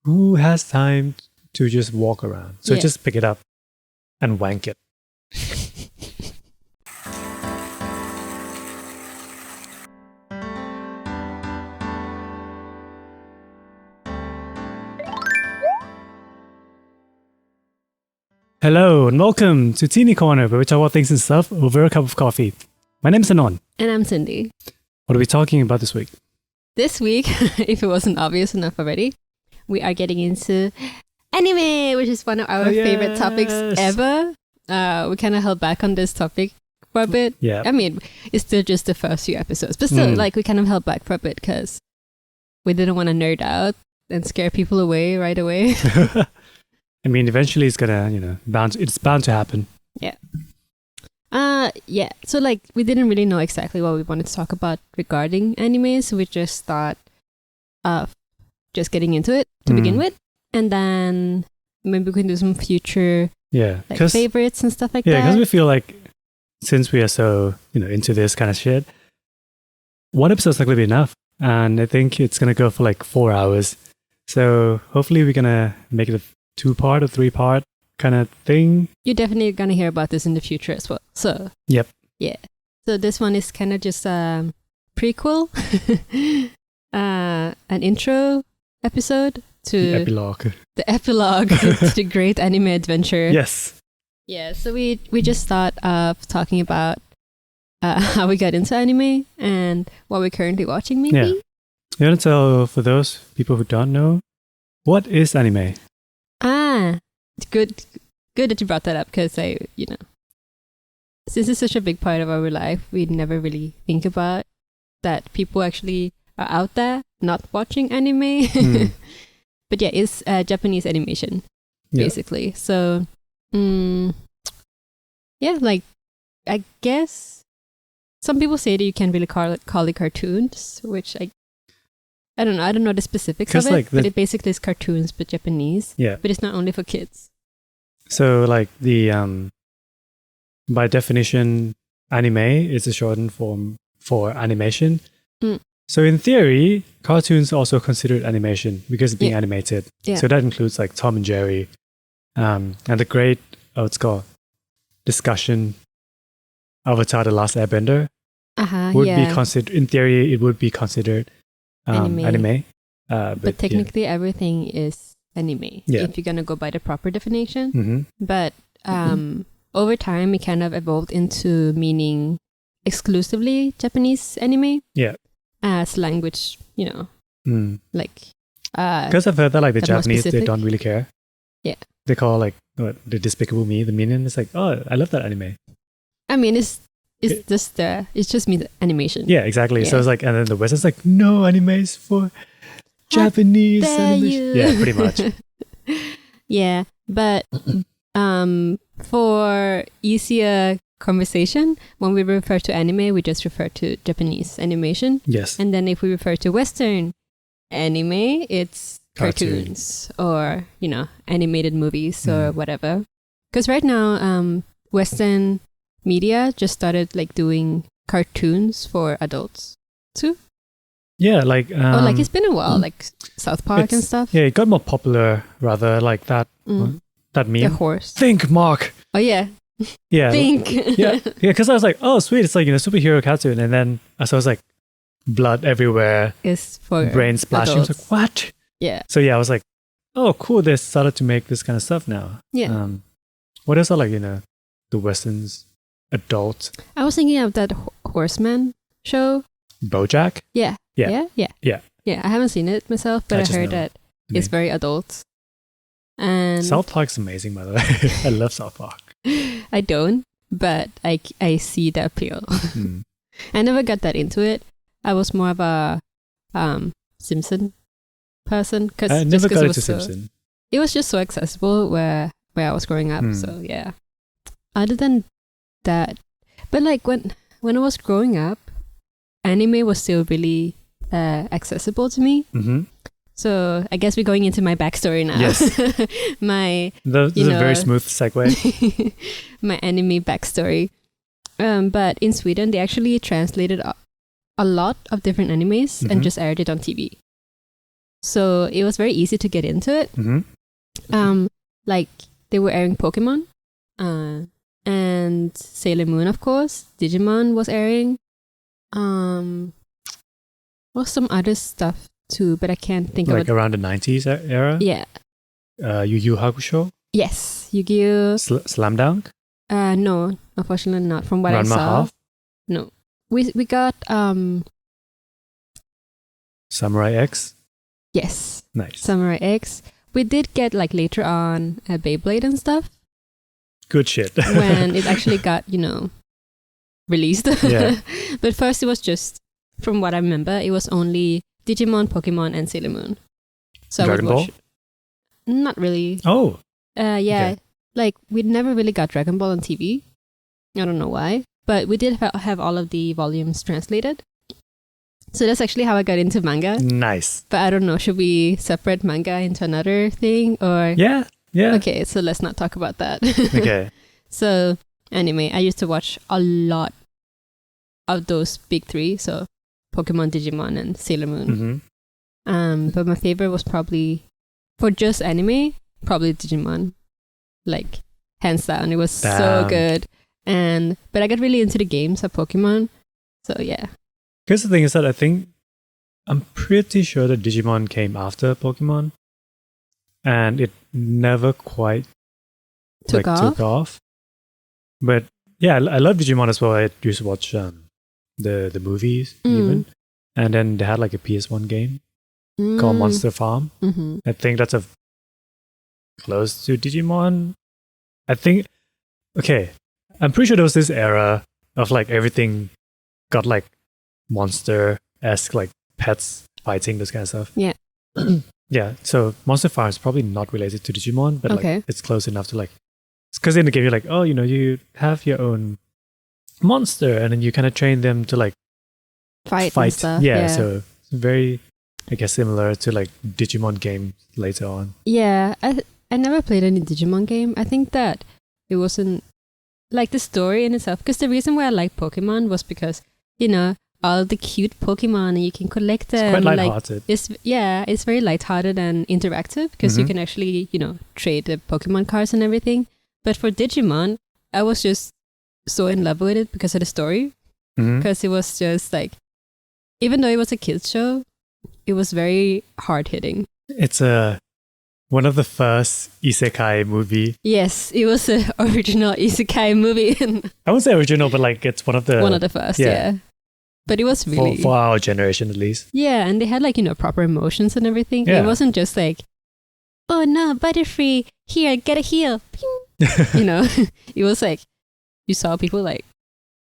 who has time to just walk around? So Yeah. just pick it up and wank it. Hello and welcome to Tinie Corner, where we talk about things and stuff over a cup of coffee. My name is Anon. And I'm Cindy. What are we talking about this week? This week, if it wasn't obvious enough already, we are getting into anime, which is one of our favorite topics ever. We kind of held back on this topic for a bit. Yeah. I mean, it's still just the first few episodes, but still, we kind of held back for a bit because we didn't want to nerd out and scare people away right away. I mean, eventually it's gonna, it's bound to happen. Yeah. So we didn't really know exactly what we wanted to talk about regarding anime, so we just thought of just getting into it to begin with, and then maybe we can do some future favorites and stuff like that. Yeah, because we feel like since we are so into this kind of shit, one episode's not gonna be enough, and I think it's gonna go for 4 hours. So hopefully we're gonna make it a 2-part or 3-part kind of thing. You're definitely going to hear about this in the future as well. So, yep. Yeah. So this one is kind of just a prequel, an intro episode to the epilogue. The epilogue to the great anime adventure. Yes. Yeah. So we just thought of talking about how we got into anime and what we're currently watching, maybe. Yeah. You want to tell, for those people who don't know, what is anime? Good that you brought that up, because since it's such a big part of our life, we never really think about that people actually are out there not watching anime. But yeah, it's Japanese animation, basically. So, I guess some people say that you can't really call it cartoons, which I don't know. I don't know the specifics of it, but it basically is cartoons but Japanese. Yeah. But it's not only for kids. So by definition, anime is a shortened form for animation. So in theory, cartoons are also considered animation because it's being animated. Yeah. So that includes Tom and Jerry, and the great discussion Avatar: The Last Airbender would be considered. In theory, it would be considered anime. But technically, everything is anime if you're gonna go by the proper definition. Mm-hmm. But over time, it kind of evolved into meaning exclusively Japanese anime. Yeah. As language, because I've heard that the Japanese, they don't really care. Yeah. They call the Despicable Me, the meaning is oh, I love that anime. I mean, it's just means animation. Yeah, exactly. Yeah. So it's and then the West is no, animes for Japanese animation. Yeah, pretty much. Yeah, but for easier conversation, when we refer to anime, we just refer to Japanese animation. Yes. And then if we refer to Western anime, it's cartoons or, animated movies or whatever. Because right now, Western media just started doing cartoons for adults too. Yeah, it's been a while, South Park and stuff. Yeah, it got more popular rather that that meme. The horse. Think, Mark. Oh yeah. Yeah. Think. Yeah, because I was oh sweet, it's superhero cartoon, and then I was blood everywhere. It's for brain splashing. adults. I was what? Yeah. So yeah, I was oh cool, they started to make this kind of stuff now. Yeah. What else are the Westerns adult? I was thinking of that Horseman show. BoJack? Yeah. Yeah. Yeah, I haven't seen it myself, but I heard that it's very adult. And South Park's amazing, by the way. I love South Park. I don't, but I see the appeal. I never got that into it. I was more of a Simpson person. I never got into Simpson. It was just so accessible where I was growing up. So yeah. Other than that, but when I was growing up, anime was still really accessible to me. Mm-hmm. So I guess we're going into my backstory now. Yes. This is a very smooth segue. My anime backstory. But in Sweden, they actually translated a lot of different animes and just aired it on TV. So it was very easy to get into it. Like they were airing Pokemon, and Sailor Moon, of course. Digimon was airing. Was some other stuff too, but I can't think of it. Like around the 90s era? Yeah. Yu Yu Hakusho? Yes. Yu-Gi-Oh! Slam Dunk? No, unfortunately not. From what I saw. Half? No. We got Samurai X? Yes. Nice. Samurai X. We did get like later on a Beyblade and stuff. Good shit. When it actually got, released. Yeah. But first it was just, from what I remember, it was only Digimon, Pokemon, and Sailor Moon. So Dragon Ball? Not really. Oh. Yeah. Okay. Like, we never really got Dragon Ball on TV. I don't know why. But we did have all of the volumes translated. So that's actually how I got into manga. Nice. But I don't know, should we separate manga into another thing or? Yeah. Okay, so let's not talk about that. Okay. So, anime, I used to watch a lot of those big three. So, Pokemon, Digimon, and Sailor Moon. But my favorite was probably, for just anime, probably Digimon. Like, hands down, it was so good. But I got really into the games of Pokemon. So, yeah. Because the thing is that I'm pretty sure that Digimon came after Pokemon, and it never quite took off. But yeah, I love Digimon as well. I used to watch the movies even, and then they had like a PS1 game called Monster Farm. I think that's close to Digimon. I think, okay, I'm pretty sure there was this era of like everything got like monster-esque, like pets fighting, this kind of stuff. Yeah. Yeah, so Monster Farm is probably not related to Digimon, but like it's close enough to like, because in the game you're like, oh, you have your own monster, and then you kind of train them to like fight. And stuff. Yeah, so it's very, I guess, similar to like Digimon game later on. Yeah, I never played any Digimon game. I think that it wasn't like the story in itself, because the reason why I like Pokemon was because, all the cute Pokemon and you can collect them. It's quite lighthearted. It's very lighthearted and interactive because you can actually, trade the Pokemon cards and everything. But for Digimon, I was just so in love with it because of the story. Because it was just like, even though it was a kids show, it was very hard hitting. It's one of the first isekai movie. Yes, it was an original isekai movie. I wouldn't say original, but like it's one of the first, yeah. But it was really... For our generation, at least. Yeah, and they had like, proper emotions and everything. Yeah. It wasn't just like, oh no, Butterfree, here, get a heal. It was like, you saw people like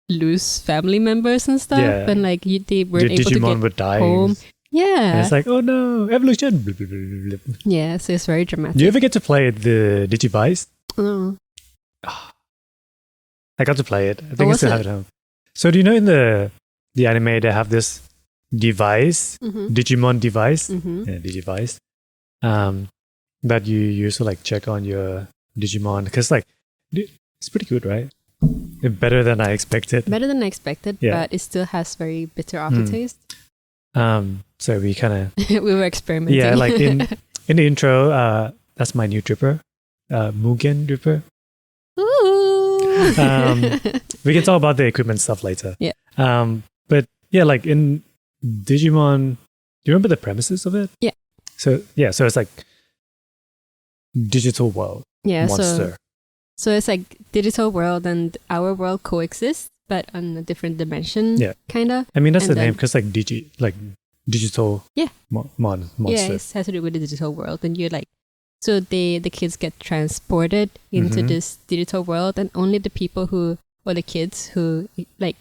lose family members and stuff. Yeah. And like, they weren't able Digimon to get would die. home. Yeah. And it's like, oh no, evolution. Yeah, so it's very dramatic. Do you ever get to play the Digivice? No. I got to play it. I think I still have it at home. So do you know in the anime they have this device, Digimon device, Digivice, that you use to like check on your Digimon, because like it's pretty good, right? Better than I expected. But it still has very bitter aftertaste. So we kind of we were experimenting. Yeah, like in the intro, that's my new dripper, Mugen dripper. Ooh. We can talk about the equipment stuff later. Yeah. But yeah, like in Digimon, do you remember the premises of it? Yeah. So it's like digital world. Yeah. Monster. So it's like digital world and our world coexist, but on a different dimension. Yeah. Kind of. I mean, that's the name, because like digital. Yeah. Monster. Yeah, it has to do with the digital world, and you're like, so the kids get transported into this digital world, and only the people or the kids who like,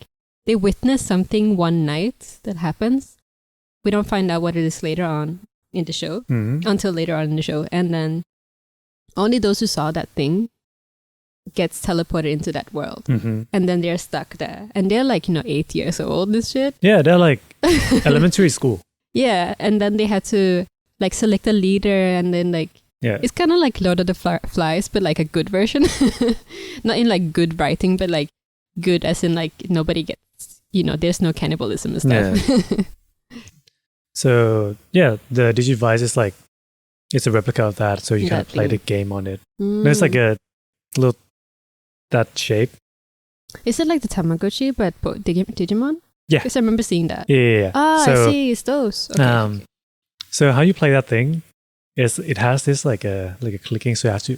they witness something one night that happens. We don't find out what it is later on in the show, until later on in the show. And then only those who saw that thing gets teleported into that world. And then they're stuck there. And they're like, 8 years old, this shit. Yeah, they're like elementary school. Yeah, and then they had to like select a leader, and then like, it's kind of like Lord of the Flies, but like a good version. Not in like good writing, but like good as in like nobody gets, there's no cannibalism and stuff. Yeah. So yeah, the Digivice is like, it's a replica of that. So you can play the Exactly. game on it. There's like a little, that shape. Is it like the Tamagotchi, but Digimon? Yeah. Because I remember seeing that. Yeah. Ah, So, I see. It's those. Okay. So how you play that thing is it has this like a clicking. So you have to,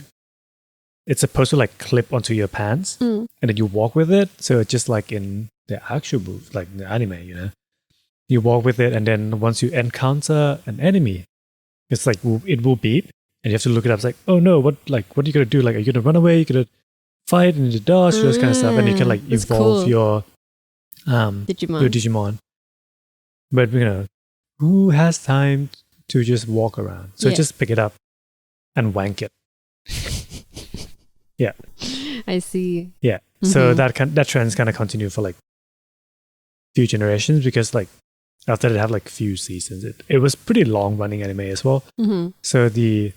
it's supposed to like clip onto your pants and then you walk with it. So it's just like in the actual move, like the anime, you know, you walk with it. And then once you encounter an enemy, it's like, it will beep and you have to look it up. It's like, oh no, what are you going to do? Like, are you going to run away? You're going to fight in the dodge, those kind of stuff. And you can like That's evolve cool. your Digimon. your Digimon. But you know, who has time to just walk around? So Yeah. just pick it up and wank it. Yeah. I see. Yeah. So that trend's kind of continue for like few generations, because like after it had like few seasons, it was pretty long running anime as well. So the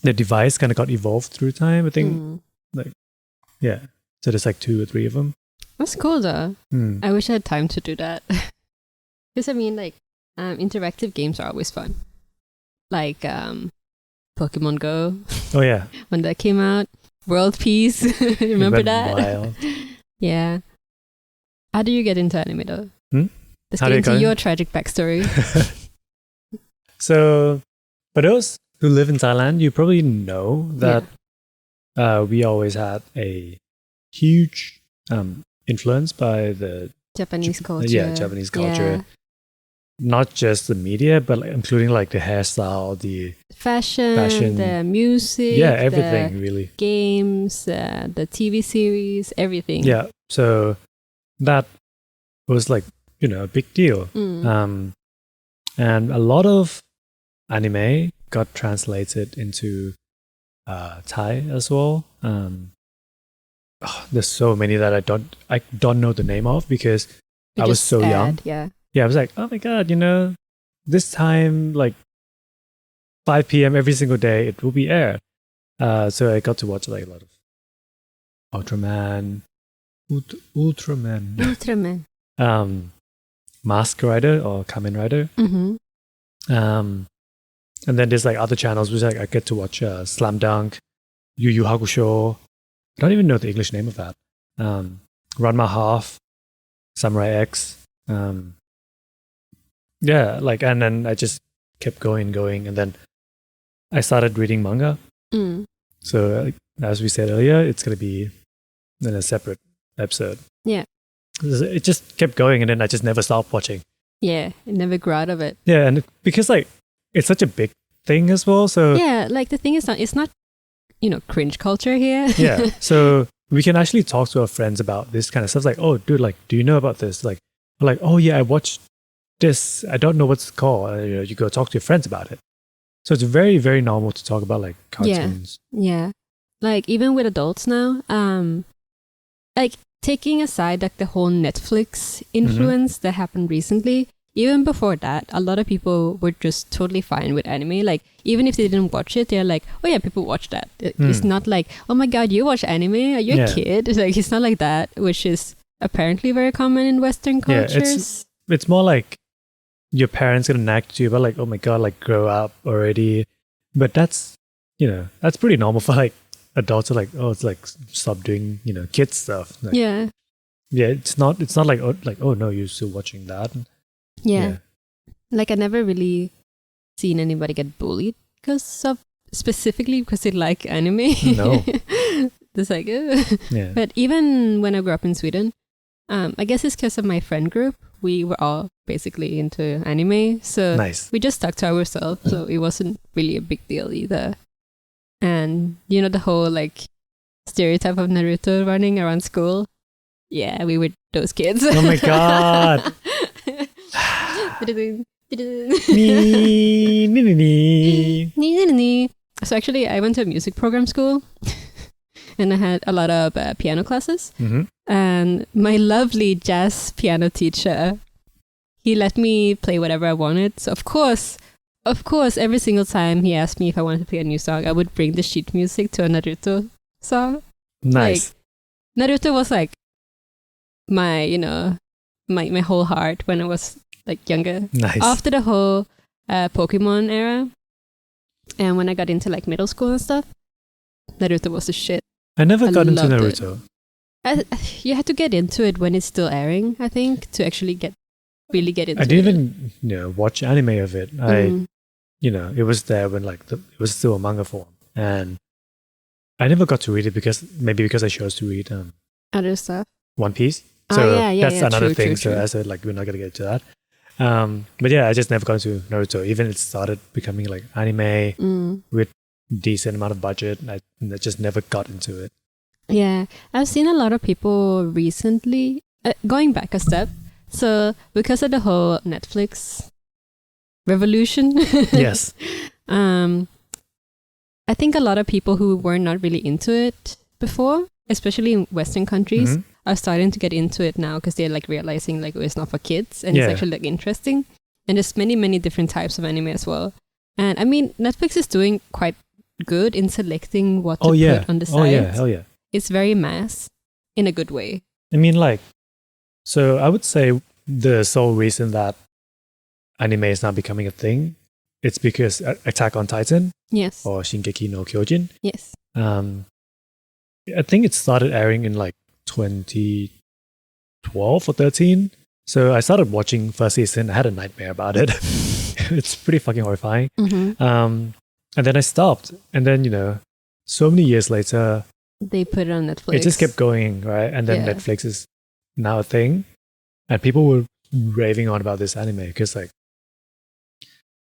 device kind of got evolved through time, I think. Yeah. So there's like 2 or 3 of them. That's cool though. I wish I had time to do that. Because I mean, like, interactive games are always fun. Like Pokemon Go. Oh yeah. When that came out. World Peace. Remember Went that? wild. Yeah. How do you get into anime though? Let's How get do you into go your in? tragic backstory. So for those who live in Thailand, you probably know that we always had a huge influence by the Japanese culture. Yeah, Japanese culture. Yeah. Not just the media, but like, including like the hairstyle, the Fashion, the music, yeah, everything the really. games, the TV series, everything. Yeah, so that was like, you know, a big deal. Mm. And a lot of anime got translated into Thai as well. There's so many that I don't know the name of, because We I was just so young. add, Yeah. Yeah, I was like, oh my god, you know, this time like 5 p.m. every single day it will be aired. So I got to watch like a lot of Ultraman, Ultraman. Mask Rider or Kamen Rider. And then there's like other channels which I get to watch Slam Dunk, Yu Yu Hakusho. I don't even know the English name of that. Ranma Half, Samurai X. Yeah, like, and then I just kept going, and then I started reading manga. So as we said earlier, it's going to be in a separate episode. Yeah. It just kept going, and then I just never stopped watching. Yeah, it never grew out of it. Yeah, and because like it's such a big thing as well. So Yeah, like the thing is, it's not, you know, cringe culture here. yeah, so we can actually talk to our friends about this kind of stuff. Like, oh, dude, like, do you know about this? Like, oh yeah, I watched this. I don't know what's it called. You know, you go talk to your friends about it. So it's very, very normal to talk about like cartoons. Yeah. Like even with adults now, like taking aside like the whole Netflix influence that happened recently, even before that, a lot of people were just totally fine with anime. Like even if they didn't watch it, they're like, oh yeah, people watch that. It's not like, oh my god, you watch anime? Are you a kid? It's like, it's not like that, which is apparently very common in Western cultures. Yeah, it's more like your parents gonna nag to you about like, oh my god, like grow up already. But that's, you know, that's pretty normal for like adults are like, oh, it's like stop doing, you know, kids stuff. Like, yeah. It's not like oh no, you're still watching that. Yeah. Like I never really seen anybody get bullied specifically because they like anime. No. It's like, yeah. But even when I grew up in Sweden, I guess it's because of my friend group. We were all basically into anime. So nice. We just stuck to ourselves. So it wasn't really a big deal either. And you know, the whole like stereotype of Naruto running around school. Yeah, we were those kids. Oh my god. So actually, I went to a music program school. And I had a lot of piano classes. And my lovely jazz piano teacher, he let me play whatever I wanted. So of course, every single time he asked me if I wanted to play a new song, I would bring the sheet music to a Naruto song. Nice. Like, Naruto was like my, you know, my whole heart when I was like younger. Nice. After the whole Pokemon era, and when I got into like middle school and stuff, Naruto was the shit. I never got into loved Naruto. You had to get into it when it's still airing, I think, to actually really get into it. I didn't even watch anime of it. It was there when like it was still a manga form, and I never got to read it because I chose to read other stuff. One Piece. So that's another true, thing. True. So I said like we're not gonna get to that. But yeah, I just never got into Naruto. Even it started becoming like anime with decent amount of budget. I just never got into it. Yeah, I've seen a lot of people recently going back a step. So because of the whole Netflix revolution, Yes. I think a lot of people who were not really into it before, especially in Western countries, are starting to get into it now because they're like realizing like it's not for kids and it's actually like interesting. And there's many different types of anime as well. And I mean, Netflix is doing quite good in selecting what to put on the site. Oh yeah, hell yeah. It's very mass in a good way. I mean, like, so I would say the sole reason that anime is not becoming a thing, it's because Attack on Titan, yes, or Shingeki no Kyojin, yes, I think it started airing in like 2012 or 13. So I started watching first season. I had a nightmare about it. It's pretty fucking horrifying. And then I stopped. And then, so many years later, they put it on Netflix. It just kept going, right? And then Netflix is now a thing. And people were raving on about this anime because, like,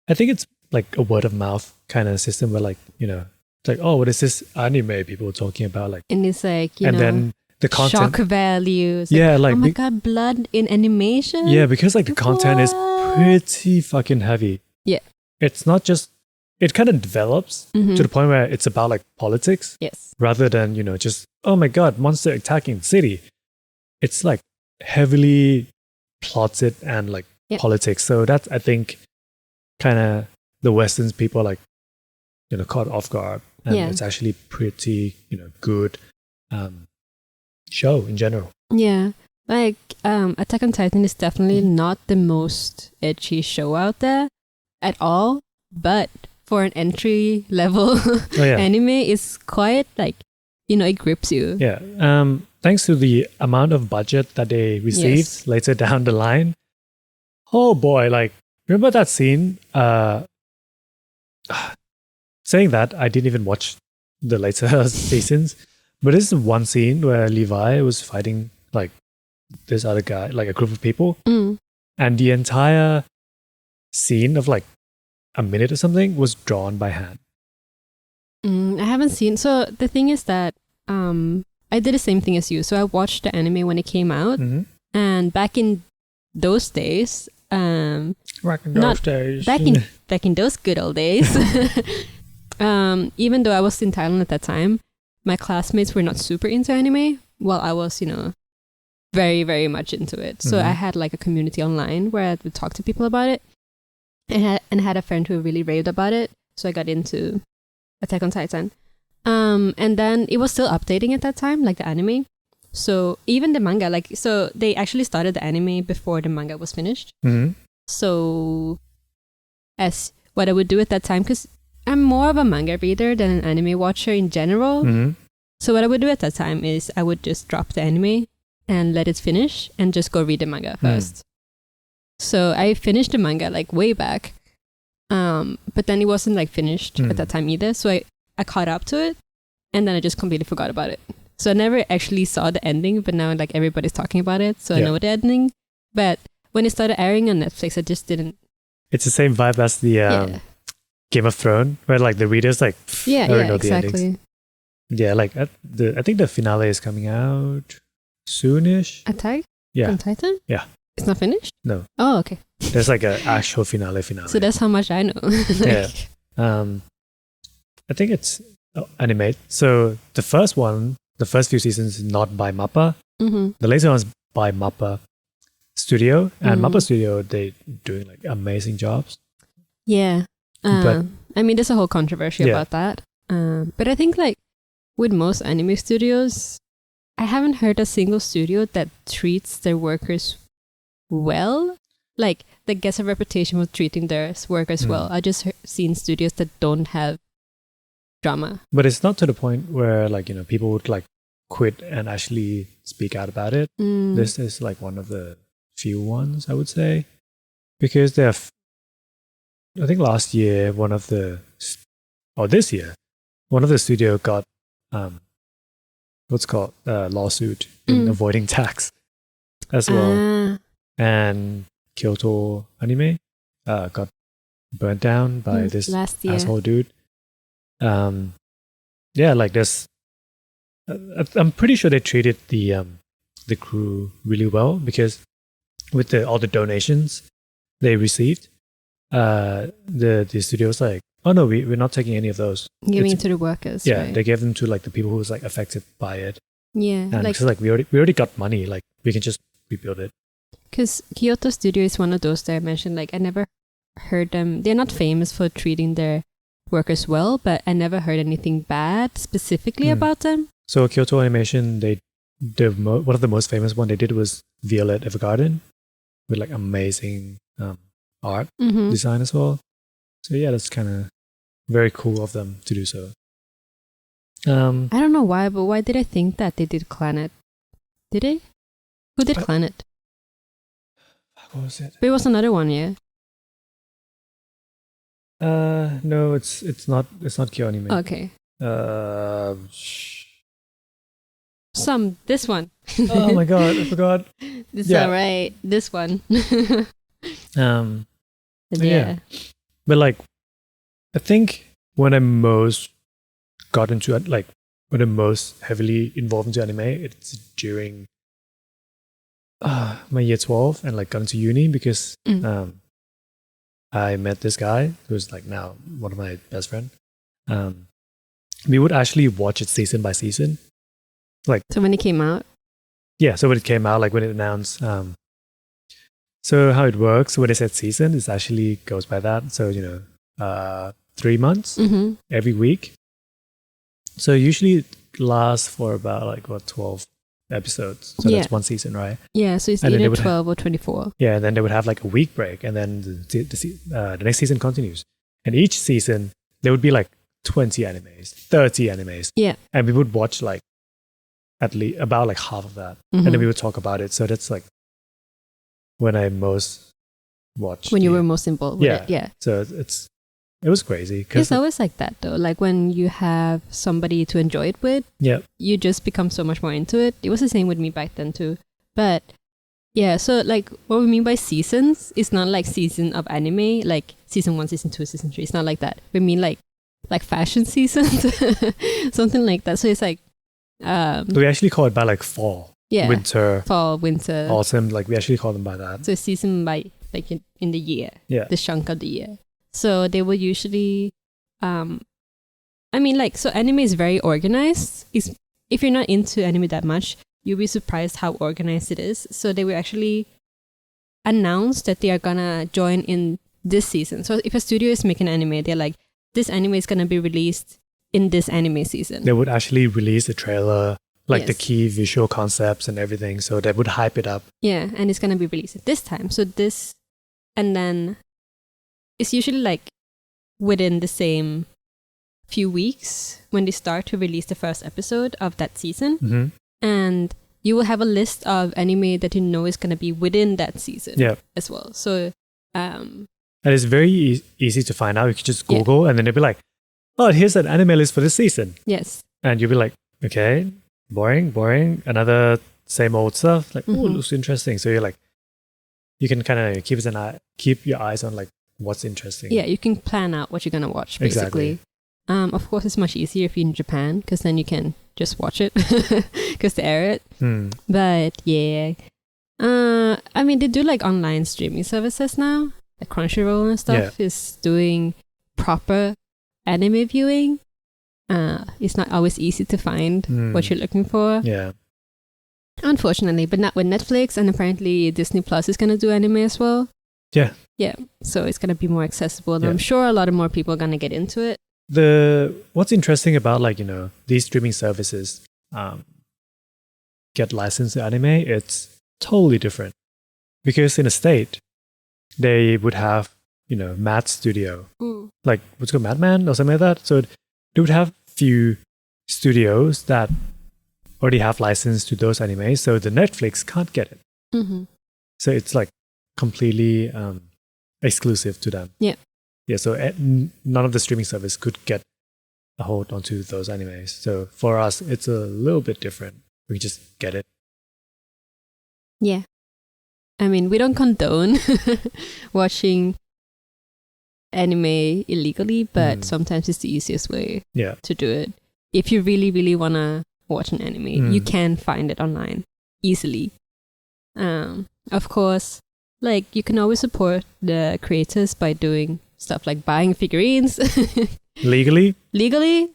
I think it's like a word of mouth kind of system where, like, it's like, oh, what is this anime people are talking about? Like, and it's like, then the content, shock value. like, oh my god, blood in animation. Yeah, because like the content is pretty fucking heavy. Yeah, it's not just. It kind of develops to the point where it's about like politics, yes, rather than just oh my god, monster attacking the city. It's like heavily plotted and like politics. So that's, I think, kind of the Western people are like caught off guard, and it's actually pretty good show in general. Yeah, like Attack on Titan is definitely not the most edgy show out there at all, but for an entry level anime, it's quite like it grips you. Yeah. Thanks to the amount of budget that they received later down the line. Oh boy, like remember that scene? Saying that, I didn't even watch the later seasons, but this is one scene where Levi was fighting like this other guy, like a group of people, and the entire scene of like a minute or something was drawn by hand. I haven't seen. So the thing is that I did the same thing as you. So I watched the anime when it came out, and back in those days, back in those good old days, even though I was in Thailand at that time, my classmates were not super into anime, while I was, very, very much into it. So I had like a community online where I would talk to people about it. And I had a friend who really raved about it, so I got into Attack on Titan. And then it was still updating at that time, like the anime. So even the manga, so they actually started the anime before the manga was finished. So as what I would do at that time, because I'm more of a manga reader than an anime watcher in general. So what I would do at that time is I would just drop the anime and let it finish and just go read the manga first. So I finished the manga like way back, but then it wasn't like finished at that time either. So I caught up to it, and then I just completely forgot about it. So I never actually saw the ending, but now like everybody's talking about it, so I know the ending. But when it started airing on Netflix, I just didn't. It's the same vibe as the Game of Thrones, where like the readers like I don't know the endings. Yeah, like I think the finale is coming out soonish. Attack on Titan? Yeah. It's not finished? No. Oh, okay. There's like an actual finale. So that's how much I know. Yeah. I think it's animate. So the first few seasons is not by MAPPA. The later one's by MAPPA Studio. And MAPPA Studio, they doing like amazing jobs. Yeah. But, I mean, there's a whole controversy about that. But I think like with most anime studios, I haven't heard a single studio that treats their workers well. like that gets a reputation for treating their work as well. I just seen studios that don't have drama. But it's not to the point where like, you know, people would like quit and actually speak out about it. This is like one of the few ones, I would say, because I think last year this year one of the studio got what's called lawsuit in avoiding tax as well, and Kyoto Anime got burnt down by this asshole dude. Like this. I'm pretty sure they treated the crew really well, because with all the donations they received, the studio's like, oh no, we're not taking any of those. Giving it to the workers. Yeah, right? They gave them to like the people who was like affected by it. Yeah, and like, we already got money. Like we can just rebuild it. Because Kyoto Studio is one of those that I mentioned. Like I never heard them. They're not famous for treating their workers well, but I never heard anything bad specifically about them. So Kyoto Animation, one of the most famous one they did was Violet Evergarden, with like amazing art design as well. So yeah, that's kind of very cool of them to do so. I don't know why, but why did I think that they did Clannad? Did they? Who did Clannad? What was it? But it was another one, yeah. No, it's not Kyo Anime. Okay. This one. Oh my god, I forgot. It's alright. This one. Yeah. But like, I think when I most got into it, like when I'm most heavily involved into anime, it's during my year 12 and like got into uni, because I met this guy who's like now one of my best friends. We would actually watch it season by season. Like, so when it came out? Yeah, so when it came out, like when it announced. So how it works, when they said season, it actually goes by that. So, you know, 3 months every week. So usually it lasts for about like 12 episodes. So that's one season, right? Yeah, so it's either 12 or 24. Yeah, and then they would have like a week break, and then the next season continues. And each season there would be like 20 animes, 30 animes. Yeah. And we would watch like at least about like half of that. And then we would talk about it. So that's like when I most watched. When you were most involved with it. Yeah. So it was crazy. It's always like that though. Like when you have somebody to enjoy it with, you just become so much more into it. It was the same with me back then too. But yeah, so like what we mean by seasons is not like season of anime, like season 1, season 2, season 3. It's not like that. We mean like fashion seasons, something like that. So it's like we actually call it by like fall, winter, autumn. Like we actually call them by that. So season by like in the year, the chunk of the year. So they will usually, I mean, like, so anime is very organized. If you're not into anime that much, you'll be surprised how organized it is. So they will actually announce that they are gonna join in this season. So if a studio is making anime, they're like, this anime is gonna be released in this anime season. They would actually release the trailer, like the key visual concepts and everything. So they would hype it up. Yeah, and it's gonna be released at this time. So this, and then it's usually like within the same few weeks when they start to release the first episode of that season. And you will have a list of anime that you know is going to be within that season as well. So, and it's very easy to find out. You can just Google and then they'll be like, oh, here's an anime list for this season. Yes. And you'll be like, okay, boring. Another same old stuff. Like, oh, it looks interesting. So you're like, you can kind of keep your eyes on like what's interesting. Yeah, you can plan out what you're going to watch, basically. Exactly. Of course, it's much easier if you're in Japan, because then you can just watch it because they air it. But yeah, I mean, they do like online streaming services now. Like Crunchyroll and stuff is doing proper anime viewing. It's not always easy to find what you're looking for. Yeah. Unfortunately, but not with Netflix, and apparently Disney Plus is going to do anime as well. Yeah. Yeah. So it's going to be more accessible, and I'm sure a lot of more people are going to get into it. What's interesting about like, you know, these streaming services get licensed to anime, it's totally different. Because in a state, they would have, Mad Studio, Mm. like what's it called, Madman or something like that. So they would have few studios that already have license to those animes, so the Netflix can't get it. Mm-hmm. So it's like completely exclusive to them. Yeah. Yeah. So none of the streaming service could get a hold onto those animes. So for us, it's a little bit different. We just get it. Yeah. I mean, we don't condone watching anime illegally, but sometimes it's the easiest way to do it. If you really, really want to watch an anime, you can find it online easily. Of course, like you can always support the creators by doing stuff like buying figurines. Legally? Please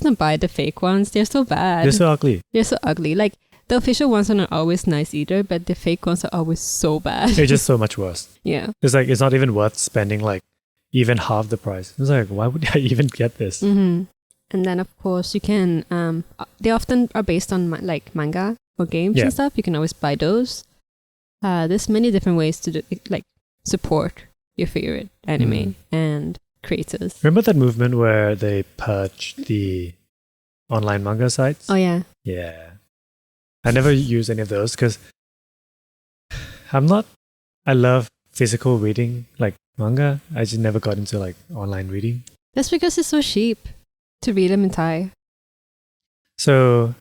don't buy the fake ones. They're so bad. They're so ugly. They're so ugly. Like the official ones are not always nice either, but the fake ones are always so bad. They're just so much worse. Yeah. It's like, it's not even worth spending like even half the price. It's like, why would I even get this? Mm-hmm. And then of course you can, they often are based on like manga or games and stuff. You can always buy those. There's many different ways to like support your favorite anime and creators. Remember that movement where they purged the online manga sites? Oh yeah. Yeah. I never use any of those because I love physical reading like manga. I just never got into like online reading. That's because it's so cheap to read them in Thai. So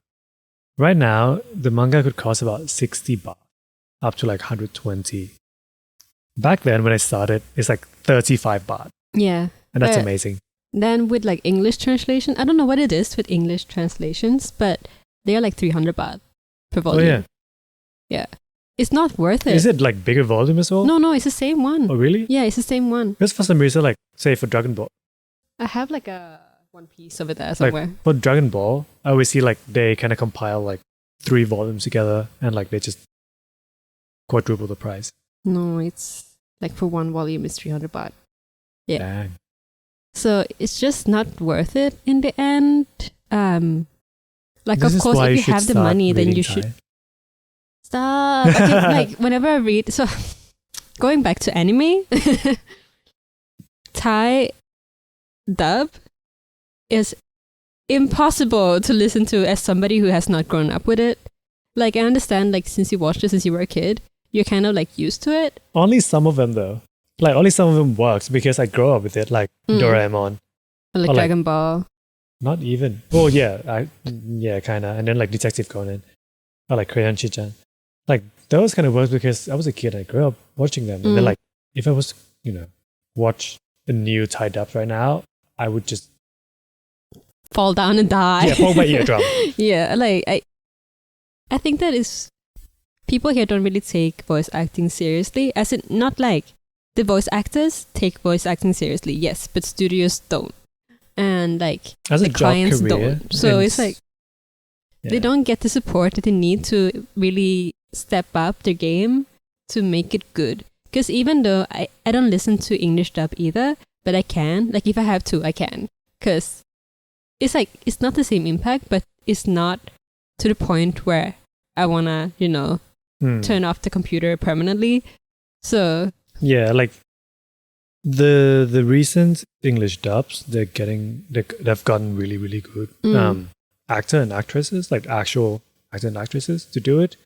right now, the manga could cost about 60 baht, up to like 120. Back then when I started, it's like 35 baht. Yeah. And that's amazing. Then with like English translation, I don't know what it is with English translations, but they are like 300 baht per volume. Oh yeah. Yeah. It's not worth it. Is it like bigger volume as well? No, it's the same one. Oh really? Yeah, it's the same one. Because for some reason, like say for Dragon Ball. I have like a one piece over there somewhere. Like for Dragon Ball, I always see like they kind of compile like 3 volumes together and like they just quadruple the price. No, it's like for one volume it's 300 baht. Yeah. Dang. So it's just not worth it in the end. Like This of is course why if you you should have the start money then reading you Thai. should stop. Okay, like whenever I read, so going back to anime, Thai dub is impossible to listen to as somebody who has not grown up with it. Like I understand, like since you watched it since you were a kid, you're kind of like used to it. Only some of them though. Like only some of them works because I grew up with it, like Doraemon. Or like Or, like, Dragon Ball. Not even. Oh yeah, kind of. And then like Detective Conan, or like Crayon Shinchan. Like those kind of works because I was a kid. I grew up watching them, and then like if I was watch the new Thai dubs right now, I would just fall down and die. Yeah, pull my eardrum. Yeah, like I think that is people here don't really take voice acting seriously. As in, not like the voice actors take voice acting seriously, yes, but studios don't, and like As a the job clients career, don't. So it's like they don't get the support that they need to really step up their game to make it good. Because even though I don't listen to English dub either, but I can. Like if I have to, I can. Because it's like, it's not the same impact, but it's not to the point where I want to, turn off the computer permanently. So... Yeah, like the recent English dubs, they've gotten really, really good actor and actresses, like actual actor and actresses to do it.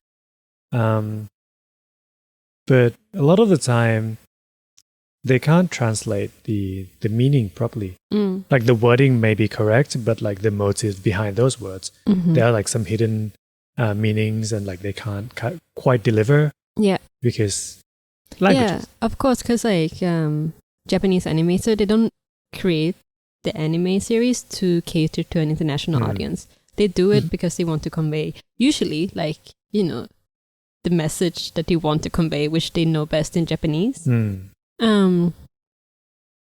But a lot of the time, they can't translate the meaning properly. Like the wording may be correct, but like the motives behind those words, there are like some hidden meanings, and like they can't quite deliver. Yeah, because languages. Yeah, of course, because like Japanese animator, they don't create the anime series to cater to an international audience. They do it because they want to convey, usually, like, the message that they want to convey, which they know best in Japanese.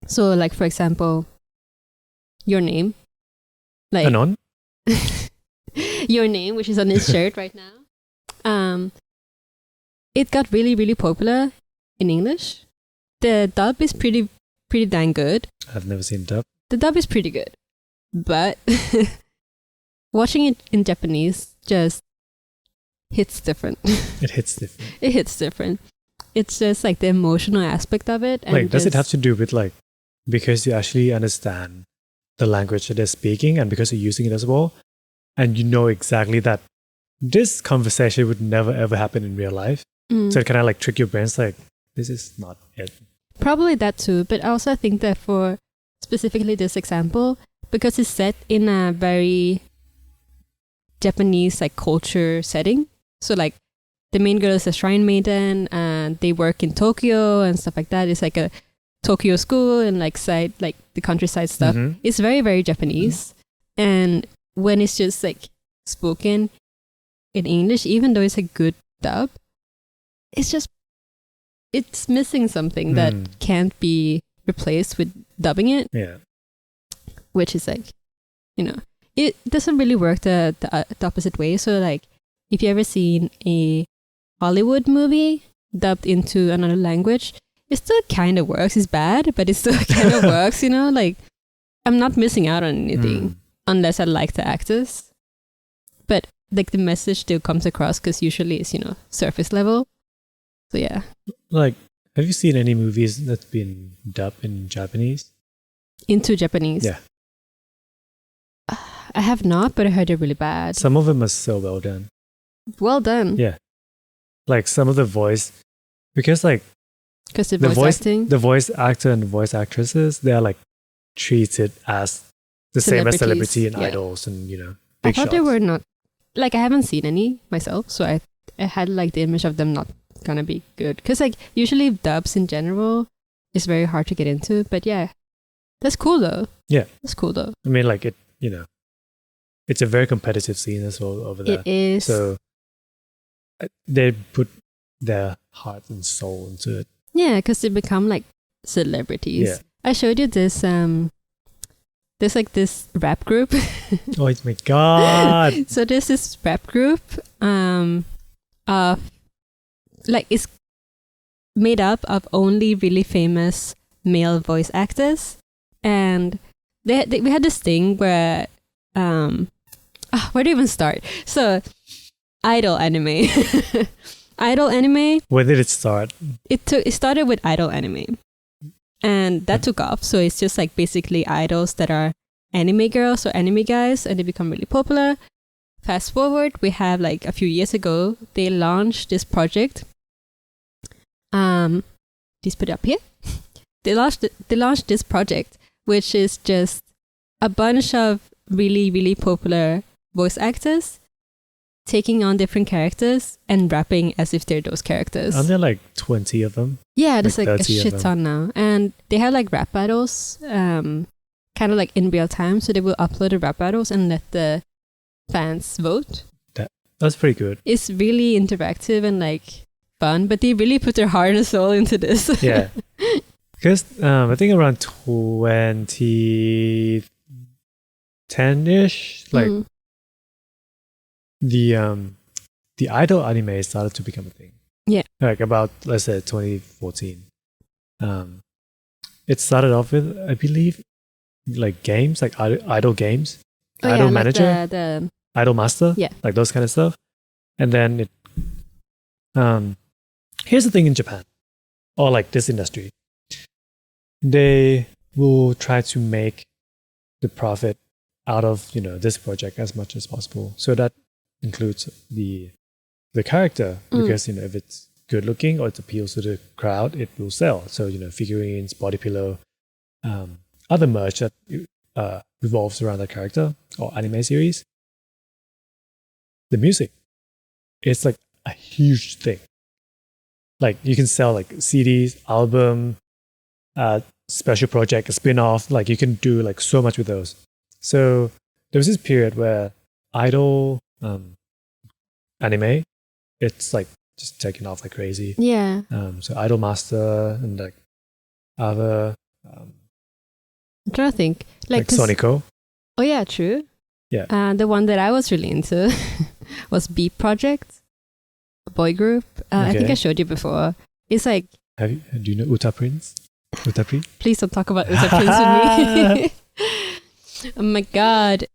So, like, for example, your name. Like, Anon? Your name, which is on his shirt right now. It got really, really popular in English. The dub is pretty dang good. I've never seen dub. The dub is pretty good. But watching it in Japanese just hits different. It hits different. It hits different. It's just like the emotional aspect of it. And like, does it have to do with like because you actually understand the language that they're speaking and because you're using it as well, and you know exactly that this conversation would never ever happen in real life. So it kind of like trick your brains like, this is not it. Probably that too. But also I think that for specifically this example, because it's set in a very Japanese like culture setting. So like the main girl is a shrine maiden and they work in Tokyo and stuff like that. It's like a Tokyo school and like side, like the countryside stuff. It's very, very Japanese. And when it's just like spoken in English, even though it's a good dub, it's missing something that can't be replaced with dubbing it. Yeah. Which is like, you know, it doesn't really work the opposite way. So like, if you ever seen a Hollywood movie dubbed into another language, it still kind of works. It's bad, but it still kind of works, you know? Like, I'm not missing out on anything unless I like the actors. But like the message still comes across because usually it's, you know, surface level. So yeah. Like, have you seen any movies that's been dubbed in Japanese? Into Japanese? Yeah. I have not, but I heard they're really bad. Some of them are so well done. Well done. Yeah. Like some of the voice, because like because the voice acting, the voice actor and the voice actresses, they are like treated as the same as celebrity and idols, and you know. I thought they were not. Like I haven't seen any myself, so I had like the image of them not gonna be good. Because like usually dubs in general is very hard to get into, but yeah, that's cool though. Yeah, that's cool though. I mean, like it, you know, it's a very competitive scene as well over there. It is. So they put their heart and soul into it. Yeah, because they become like celebrities. Yeah. I showed you this. There's like this rap group. Oh my god! So there's this rap group. Of like it's made up of only really famous male voice actors, and we had this thing where where do you even start? So idol anime. Idol anime. Where did it start? It started with idol anime. And that took off. So it's just like basically idols that are anime girls or anime guys, and they become really popular. Fast forward, we have like a few years ago, they launched this project. Please put it up here. They launched this project, which is just a bunch of really, really popular voice actors taking on different characters and rapping as if they're those characters. Aren't there like 20 of them? Yeah, there's like a shit ton now. And they have like rap battles, kind of like in real time. So they will upload the rap battles and let the fans vote. That's pretty good. It's really interactive and like fun, but they really put their heart and soul into this. Yeah. Because I think around 2010-ish, like the idol anime started to become a thing. Yeah. Like about, let's say, 2014. It started off with, I believe, like games, like idol games. Idol Manager. Like the Idol Master. Yeah. Like those kind of stuff. And then it... here's the thing in Japan, or like this industry. They will try to make the profit out of, you know, this project as much as possible. So that includes the character, because, you know, if it's good looking or it appeals to the crowd, it will sell. So, you know, figurines, body pillow, other merch that revolves around that character or anime series. The music, it's like a huge thing. Like you can sell like CDs, album, special project, a spin-off. Like you can do like so much with those. So there was this period where idol anime, it's like just taking off like crazy. Yeah. So Idol Master and like other. I'm trying to think. Like Sonico. Oh yeah, true. Yeah. The one that I was really into was Beep Project, a boy group. I think I showed you before. It's like. Do you know Uta Prince? Uta Prince? Please don't talk about Uta Prince with me. Oh my god.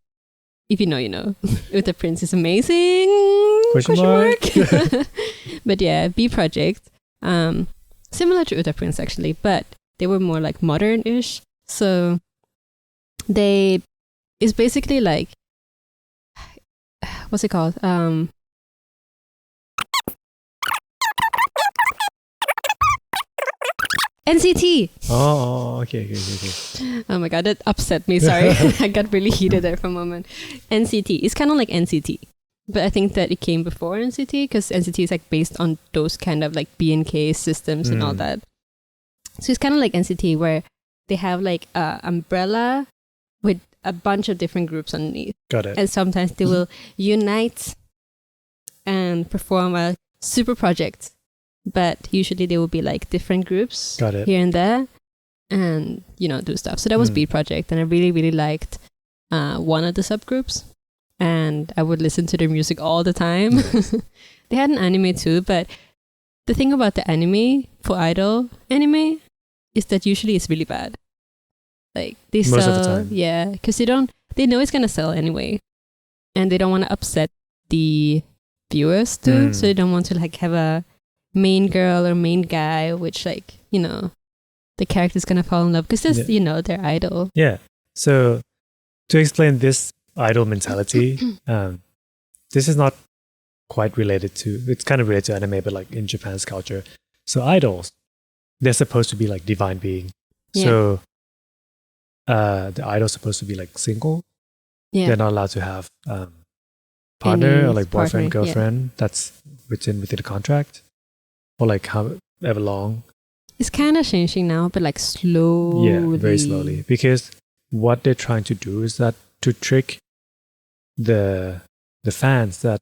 If you know, you know. Uta Prince is amazing. Question mark. But yeah, B Project. Similar to Uta Prince actually, but they were more like modern-ish. So it's basically like, what's it called? NCT. Oh, okay. Oh my god, that upset me. Sorry, I got really heated there for a moment. NCT. It's kind of like NCT, but I think that it came before NCT because NCT is like based on those kind of like BNK systems and all that. So it's kind of like NCT where they have like a umbrella with a bunch of different groups underneath. Got it. And sometimes they will unite and perform a super project. But usually they will be like different groups here and there and, do stuff. So that was Beat Project. And I really, really liked one of the subgroups. And I would listen to their music all the time. They had an anime too. But the thing about the anime for idol anime is that usually it's really bad. Like they Most sell, of the time. Yeah, because they know it's going to sell anyway. And they don't want to upset the viewers too. So they don't want to like have a main girl or main guy, which like, the character's gonna fall in love because it's, their idol. Yeah. So to explain this idol mentality, this is not quite related to, it's kind of related to anime, but like in Japan's culture. So idols, they're supposed to be like divine being. Yeah. So the idol's supposed to be like single. Yeah. They're not allowed to have partner or like boyfriend, partner, girlfriend. That's within the contract. Or like however long. It's kind of changing now, but like slowly. Yeah, very slowly. Because what they're trying to do is that to trick the fans that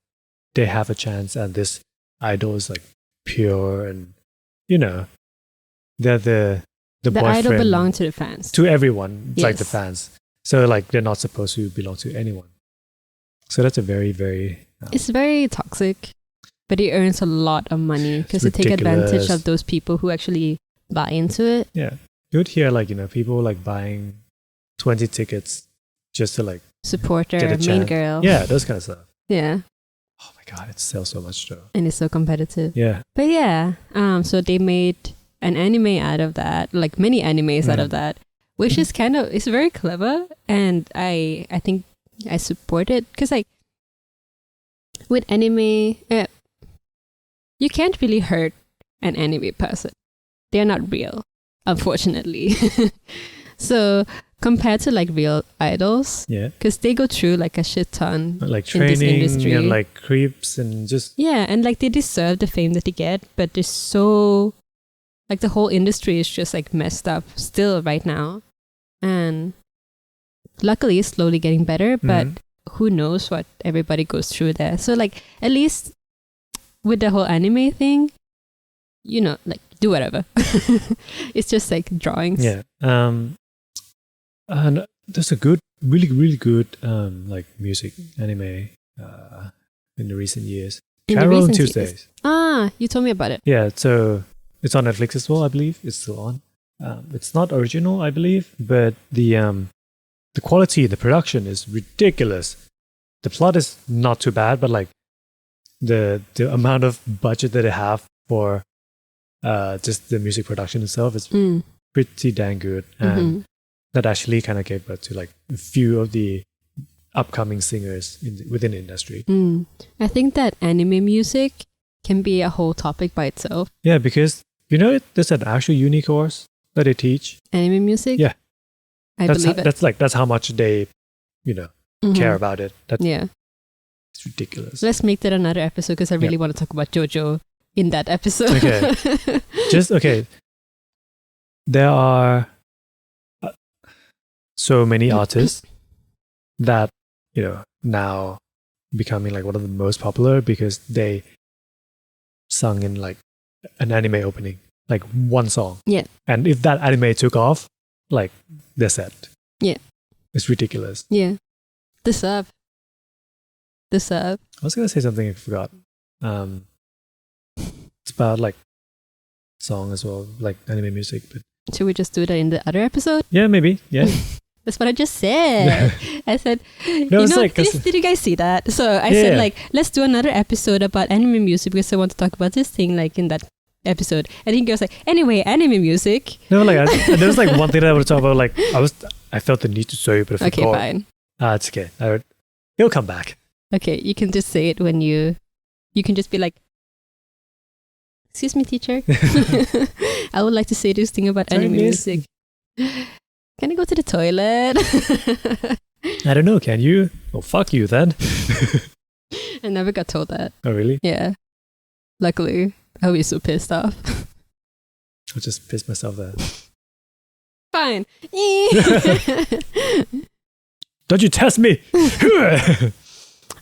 they have a chance and this idol is like pure and, they're the boyfriend. Idol belongs to the fans. To everyone. It's Yes. like the fans. So like they're not supposed to belong to anyone. So that's a very, very... It's very toxic. But it earns a lot of money because they take advantage of those people who actually buy into it. Yeah. You would hear like, people like buying 20 tickets just to like support their get a main chance. girl. Yeah, those kind of stuff. Yeah. Oh my God, it sells so much though. And it's so competitive. Yeah. But yeah, so they made an anime out of that, like many animes out of that, which is it's very clever. And I think I support it because like with anime, you can't really hurt an anime person. They're not real, unfortunately. So compared to like real idols, because they go through like a shit ton like in this training industry. and like creeps and just... Yeah, and like they deserve the fame that they get, but they're so... Like the whole industry is just like messed up still right now. And luckily it's slowly getting better, but who knows what everybody goes through there. So like at least... with the whole anime thing, like do whatever. It's just like drawings. Yeah. And there's a good, really, really good like music anime in the recent years. Carol on Tuesdays. Ah, you told me about it. Yeah, so it's on Netflix as well, I believe. It's still on. It's not original, I believe, but the quality, the production is ridiculous. The plot is not too bad, but like the amount of budget that they have for just the music production itself is pretty dang good, and that actually kind of gave birth to like a few of the upcoming singers within the industry. I think that anime music can be a whole topic by itself. Yeah, because there's an actual uni course that they teach Anime music. Yeah, I believe it. That's how much they care about it. Yeah. It's ridiculous. Let's make that another episode because I really want to talk about JoJo in that episode. Okay. There are so many artists that, now becoming like one of the most popular because they sung in like an anime opening, like one song. Yeah. And if that anime took off, like they're set. Yeah. It's ridiculous. Yeah. Deserve. I was going to say something I forgot. It's about like song as well, like anime music. But should we just do that in the other episode? Yeah, maybe. Yeah. That's what I just said. I said, did you guys see that? So I said, like, let's do another episode about anime music because I want to talk about this thing, like in that episode, and he goes like, anyway, anime music. No, like there was like one thing that I would talk about. Like I felt the need to say it, but I Okay, forgot. fine. It's okay. It'll come back. Okay, you can just say it when you can just be like, excuse me, teacher. I would like to say this thing about Sorry, anime miss. music. Can I go to the toilet? I don't know. Can you? Oh, fuck you then. I never got told that. Oh, really? Yeah. Luckily, I was so pissed off. I'll just piss myself there. Fine. Don't you test me! But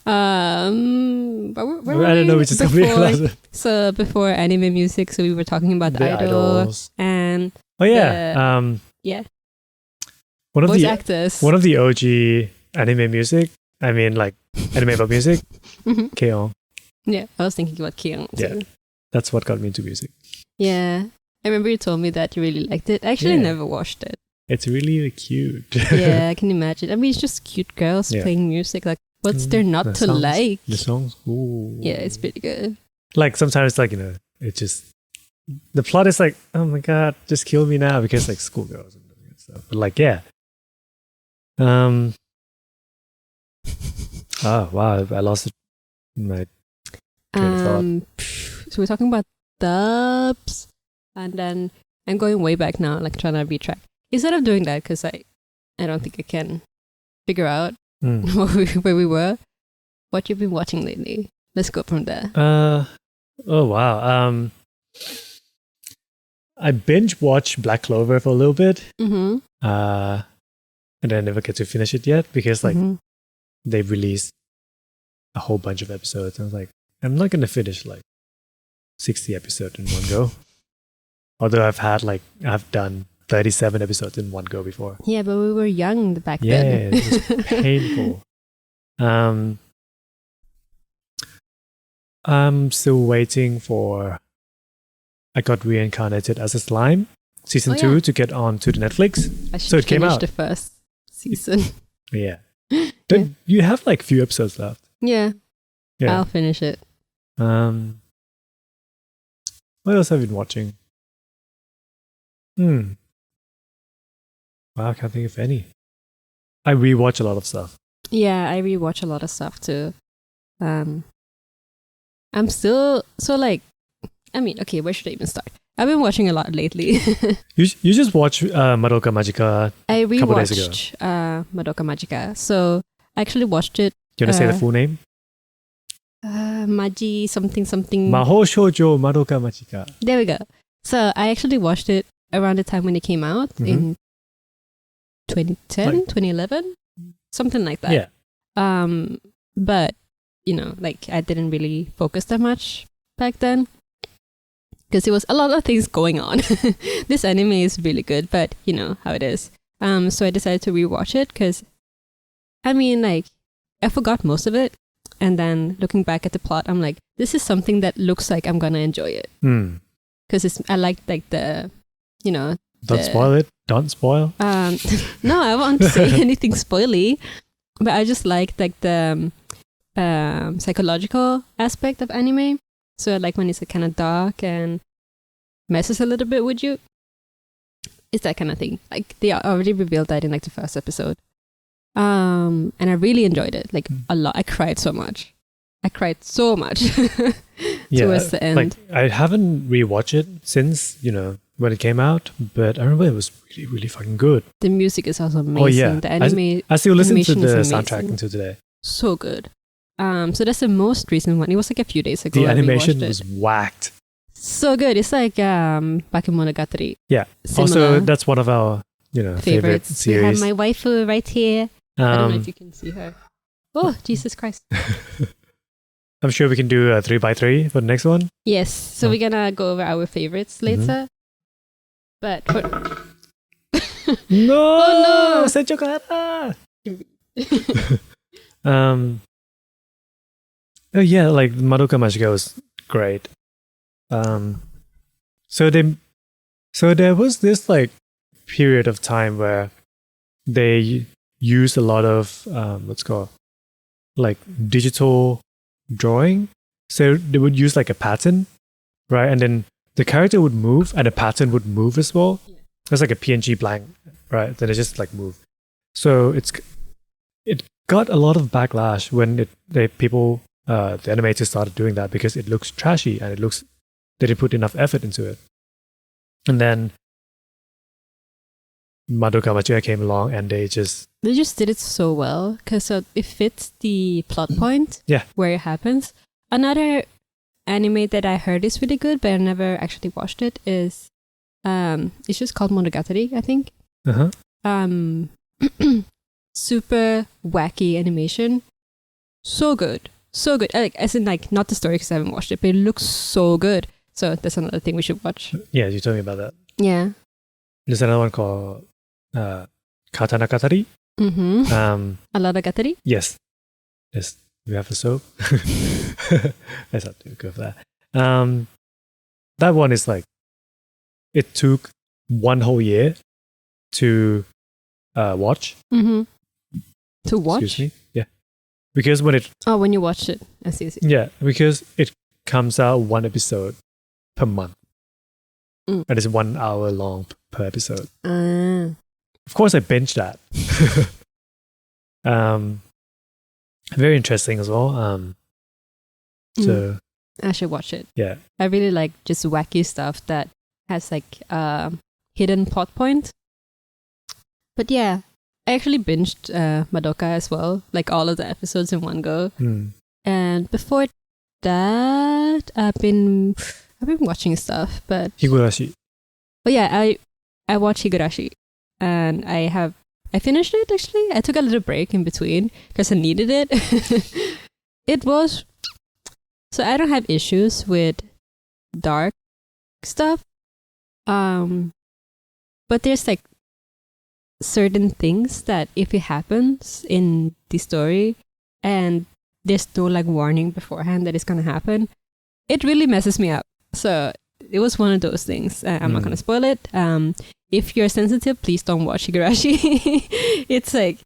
where I don't know. we We just before, so before anime music, so we were talking about the idols and oh yeah, yeah, one of voice the actors. one of the OG anime music. I mean, like anime about music. Keon. Yeah, I was thinking about Keon too. Yeah, that's what got me into music. Yeah, I remember you told me that you really liked it. I actually never watched it. It's really cute. Yeah, I can imagine. I mean, it's just cute girls playing music. Like, what's there not to songs, like? The songs, ooh. Yeah, it's pretty good. Like sometimes, like it just the plot is like, oh my god, just kill me now because like schoolgirls and stuff. But like, yeah. Oh wow, I lost my train of thought. So we're talking about dubs, and then I'm going way back now, like trying to retrack. Instead of doing that, because I don't think I can figure out where we were. What you've been watching lately? Let's go from there. Oh wow. I binge watched Black Clover for a little bit. Mm-hmm. And I never get to finish it yet because like they released a whole bunch of episodes. I was like, I'm not gonna finish like 60 episodes in one go. Although I've done 37 episodes in one go before. Yeah, but we were young back then. Yeah, it was painful. I'm still waiting for I Got Reincarnated as a Slime season 2 to get on to the Netflix. So it came out. The first season. Yeah. You have like few episodes left. Yeah. I'll finish it. What else have you been watching? Wow, I can't think of any. I rewatch a lot of stuff. Yeah, I rewatch a lot of stuff too. I'm still okay, where should I even start? I've been watching a lot lately. You just watched Madoka Magica a couple days ago. I rewatched Madoka Magica. So I actually watched it. Do you want to say the full name? Maji something. Mahou Shoujo Madoka Magica. There we go. So I actually watched it around the time when it came out in 2010, 2011, something like that. Yeah. But I didn't really focus that much back then because there was a lot of things going on. This anime is really good, but you know how it is. So I decided to rewatch it because, I forgot most of it. And then looking back at the plot, I'm like, this is something that looks like I'm gonna enjoy it. Because I like the, Don't spoil it. Don't spoil. No, I won't say anything spoily. But I just like the psychological aspect of anime. So I like when it's kind of dark and messes a little bit with you. It's that kind of thing. Like they already revealed that in like the first episode. And I really enjoyed it, like a lot. I cried so much towards the end. Like I haven't rewatched it since, when it came out, but I remember it was really, really fucking good. The music is also amazing. Oh yeah. The anime I still listen to the is soundtrack until today. So good. So that's the most recent one. It was like a few days ago. The animation was whacked. So good. It's like Bakemonogatari. Yeah. Similar. Also, that's one of our, favorite series. We have my waifu right here. I don't know if you can see her. Oh, Jesus Christ. I'm sure we can do a 3x3 for the next one. Yes. So we're going to go over our favorites later. But no! Oh no! Sencho Kara! Oh yeah, like Madoka Magica was great. So there was this like period of time where they used a lot of what's called like digital drawing. So they would use like a pattern, right? And then the character would move and the pattern would move as well. It's like a PNG blank, right? Then it just like move. So it got a lot of backlash when the animators started doing that because it looks trashy and they didn't put enough effort into it. And then Madoka Mágica came along and they just did it so well because it fits the plot point where it happens. Another anime that I heard is really good, but I never actually watched it is it's just called Monogatari, I think. Super wacky animation. So good. Like, as in, like, not the story because I haven't watched it, but it looks so good. So that's another thing we should watch. Yeah, you told me about that. Yeah. There's another one called Katana Katari. Alada Gatari? Yes. We have a soap. Let's have to go for that. That one is like, it took 1 whole year to watch. To watch? Excuse me. Yeah. Because when you watch it. I see. Yeah, because it comes out 1 episode per month. And it's 1 hour long per episode. Of course, I binged that. Very interesting as well. So I should watch it. Yeah. I really like just wacky stuff that has like hidden plot point. But yeah, I actually binged Madoka as well, like all of the episodes in one go. And before that, I've been watching stuff, but Higurashi. Oh yeah, I watched Higurashi, and I finished it actually. I took a little break in between because I needed it. It was so I don't have issues with dark stuff, but there's like certain things that if it happens in the story and there's no like warning beforehand that it's gonna happen, it really messes me up. So it was one of those things. I'm not gonna spoil it. If you're sensitive, please don't watch Higurashi. It's like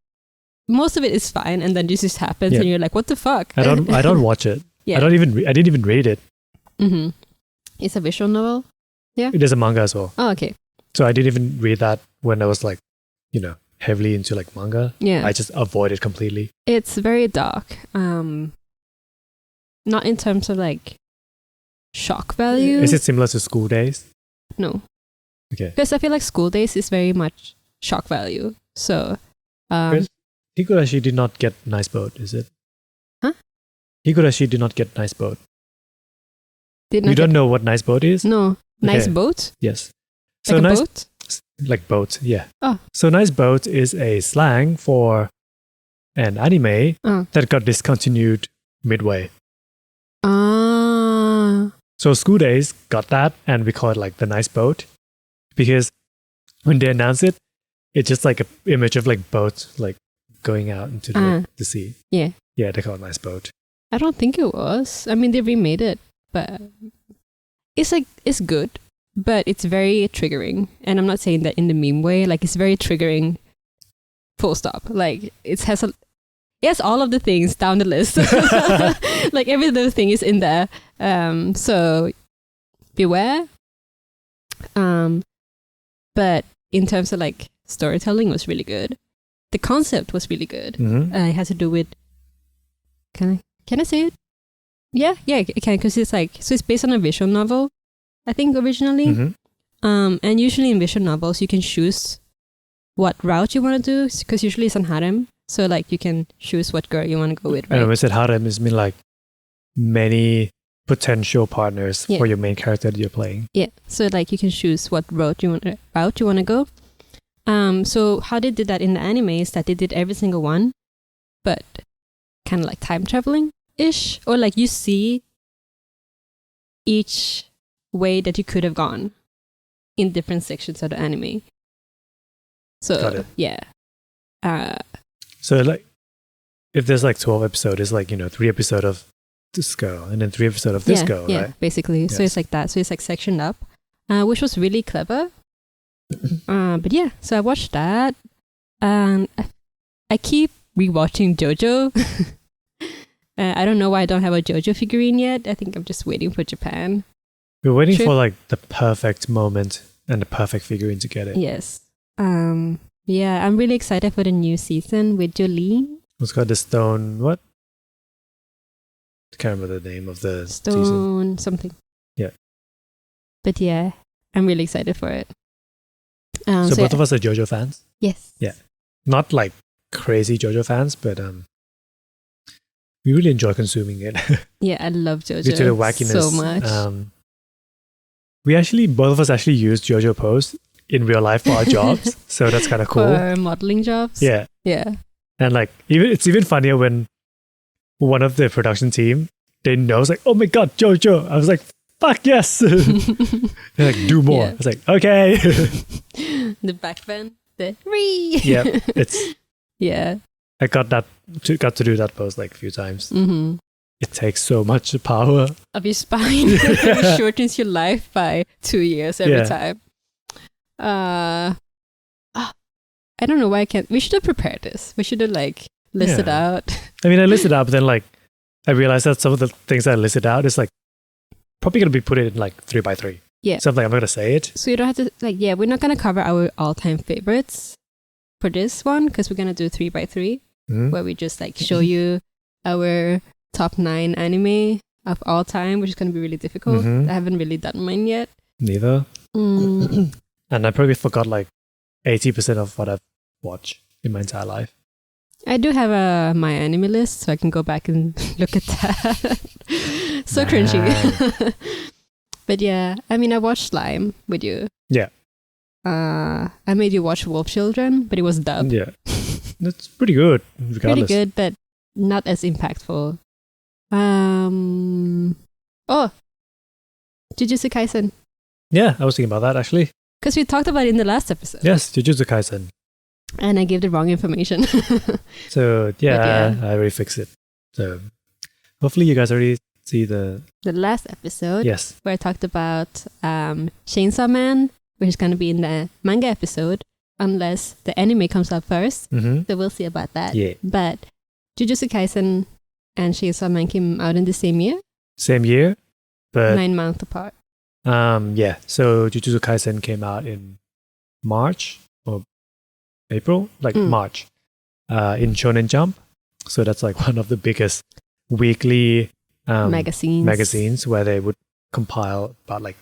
most of it is fine, and then this just happens, and you're like, "What the fuck?" I don't watch it. Yeah. I didn't even read it. It's a visual novel. Yeah. It is a manga as well. Oh, okay. So I didn't even read that when I was like, heavily into like manga. Yeah. I just avoid it completely. It's very dark. Not in terms of like shock value. Is it similar to School Days? No. Okay. Because I feel like School Days is very much shock value. So Higurashi did not get Nice Boat, is it? Huh? Higurashi did not get Nice Boat. You don't know what Nice Boat is? No. Nice Okay. Boat? Yes. Like So a nice boat? like boat, yeah. Oh. So Nice Boat is a slang for an anime that got discontinued midway. So School Days got that, and we call it like the Nice Boat because when they announced it, it's just like an image of like boats like going out into the sea. Yeah. Yeah, they call it Nice Boat. I don't think it was. I mean, they remade it, but it's good, but it's very triggering. And I'm not saying that in the meme way. Like, it's very triggering. Full stop. Like, it has all of the things down the list. Like, every little thing is in there. So beware. But in terms of like storytelling, was really good. The concept was really good. It has to do with. Can I say it? Yeah, it can, because it's like, so it's based on a visual novel, I think originally. And usually in visual novels, you can choose what route you want to do, because usually it's on harem. So like you can choose what girl you want to go with, right? And when I said harem, it's mean like many potential partners for your main character that you're playing. Yeah. So like you can choose what route you want to go. So how they did that in the anime is that they did every single one, but kind of like time traveling ish, or like you see each way that you could have gone in different sections of the anime. So Got it. Yeah. So like if there's like 12 episodes, it's like 3 episodes of this girl and then 3 episodes of this girl, yeah, right? Basically. Yes. So it's like that. So it's like sectioned up, which was really clever. But yeah, so I watched that, and I keep rewatching JoJo. I don't know why I don't have a JoJo figurine yet. I think I'm just waiting for Japan. We're waiting True. for like the perfect moment and the perfect figurine to get it. Yes. Yeah, I'm really excited for the new season with Jolene. It's got the stone. What? I can't remember the name of the season. Stone something. Yeah. But yeah, I'm really excited for it. So both of us are JoJo fans. Yes. Yeah. Not like crazy JoJo fans, but we really enjoy consuming it. Yeah, I love JoJo Due to the wackiness so much. Both of us actually use JoJo posts in real life for our jobs, so that's kind of cool. For modeling jobs. Yeah. Yeah. And like it's even funnier when one of the production team, they know, it's like, oh my god, JoJo. I was like, fuck yes. They're like, do more. Yeah. I was like, okay. The backbend. The ree. Yeah. It's Yeah. I got to do that post like a few times. Mm-hmm. It takes so much power. Of your spine. It shortens your life by 2 years every time. I don't know why I can't. We should have prepared this. We should have like listed out. I mean, I listed out, but then like I realized that some of the things I listed out is like probably gonna be put in like 3x3. Yeah. So I'm like, I'm not gonna say it. So you don't have to like. Yeah, we're not gonna cover our all-time favorites for this one because we're gonna do 3x3, where we just like show you our top 9 anime of all time, which is gonna be really difficult. I haven't really done mine yet. Neither. And I probably forgot like 80% of what I've watched in my entire life. I do have a my anime list, so I can go back and look at that. So cringy. But yeah, I mean, I watched Slime with you. Yeah. I made you watch Wolf Children, but it was dubbed. Yeah. That's pretty good, regardless. Pretty good, but not as impactful. Oh, Jujutsu Kaisen. Yeah, I was thinking about that actually. Because we talked about it in the last episode. Yes, Jujutsu Kaisen. And I gave the wrong information. So yeah, I already fixed it. So hopefully you guys already see the last episode. Yes. Where I talked about Chainsaw Man, which is going to be in the manga episode, unless the anime comes out first. So we'll see about that. Yeah. But Jujutsu Kaisen and Chainsaw Man came out in the same year. Same year, but 9 months apart. Yeah. So Jujutsu Kaisen came out in March or April, like March, in Shonen Jump. So that's like one of the biggest weekly magazines where they would compile about like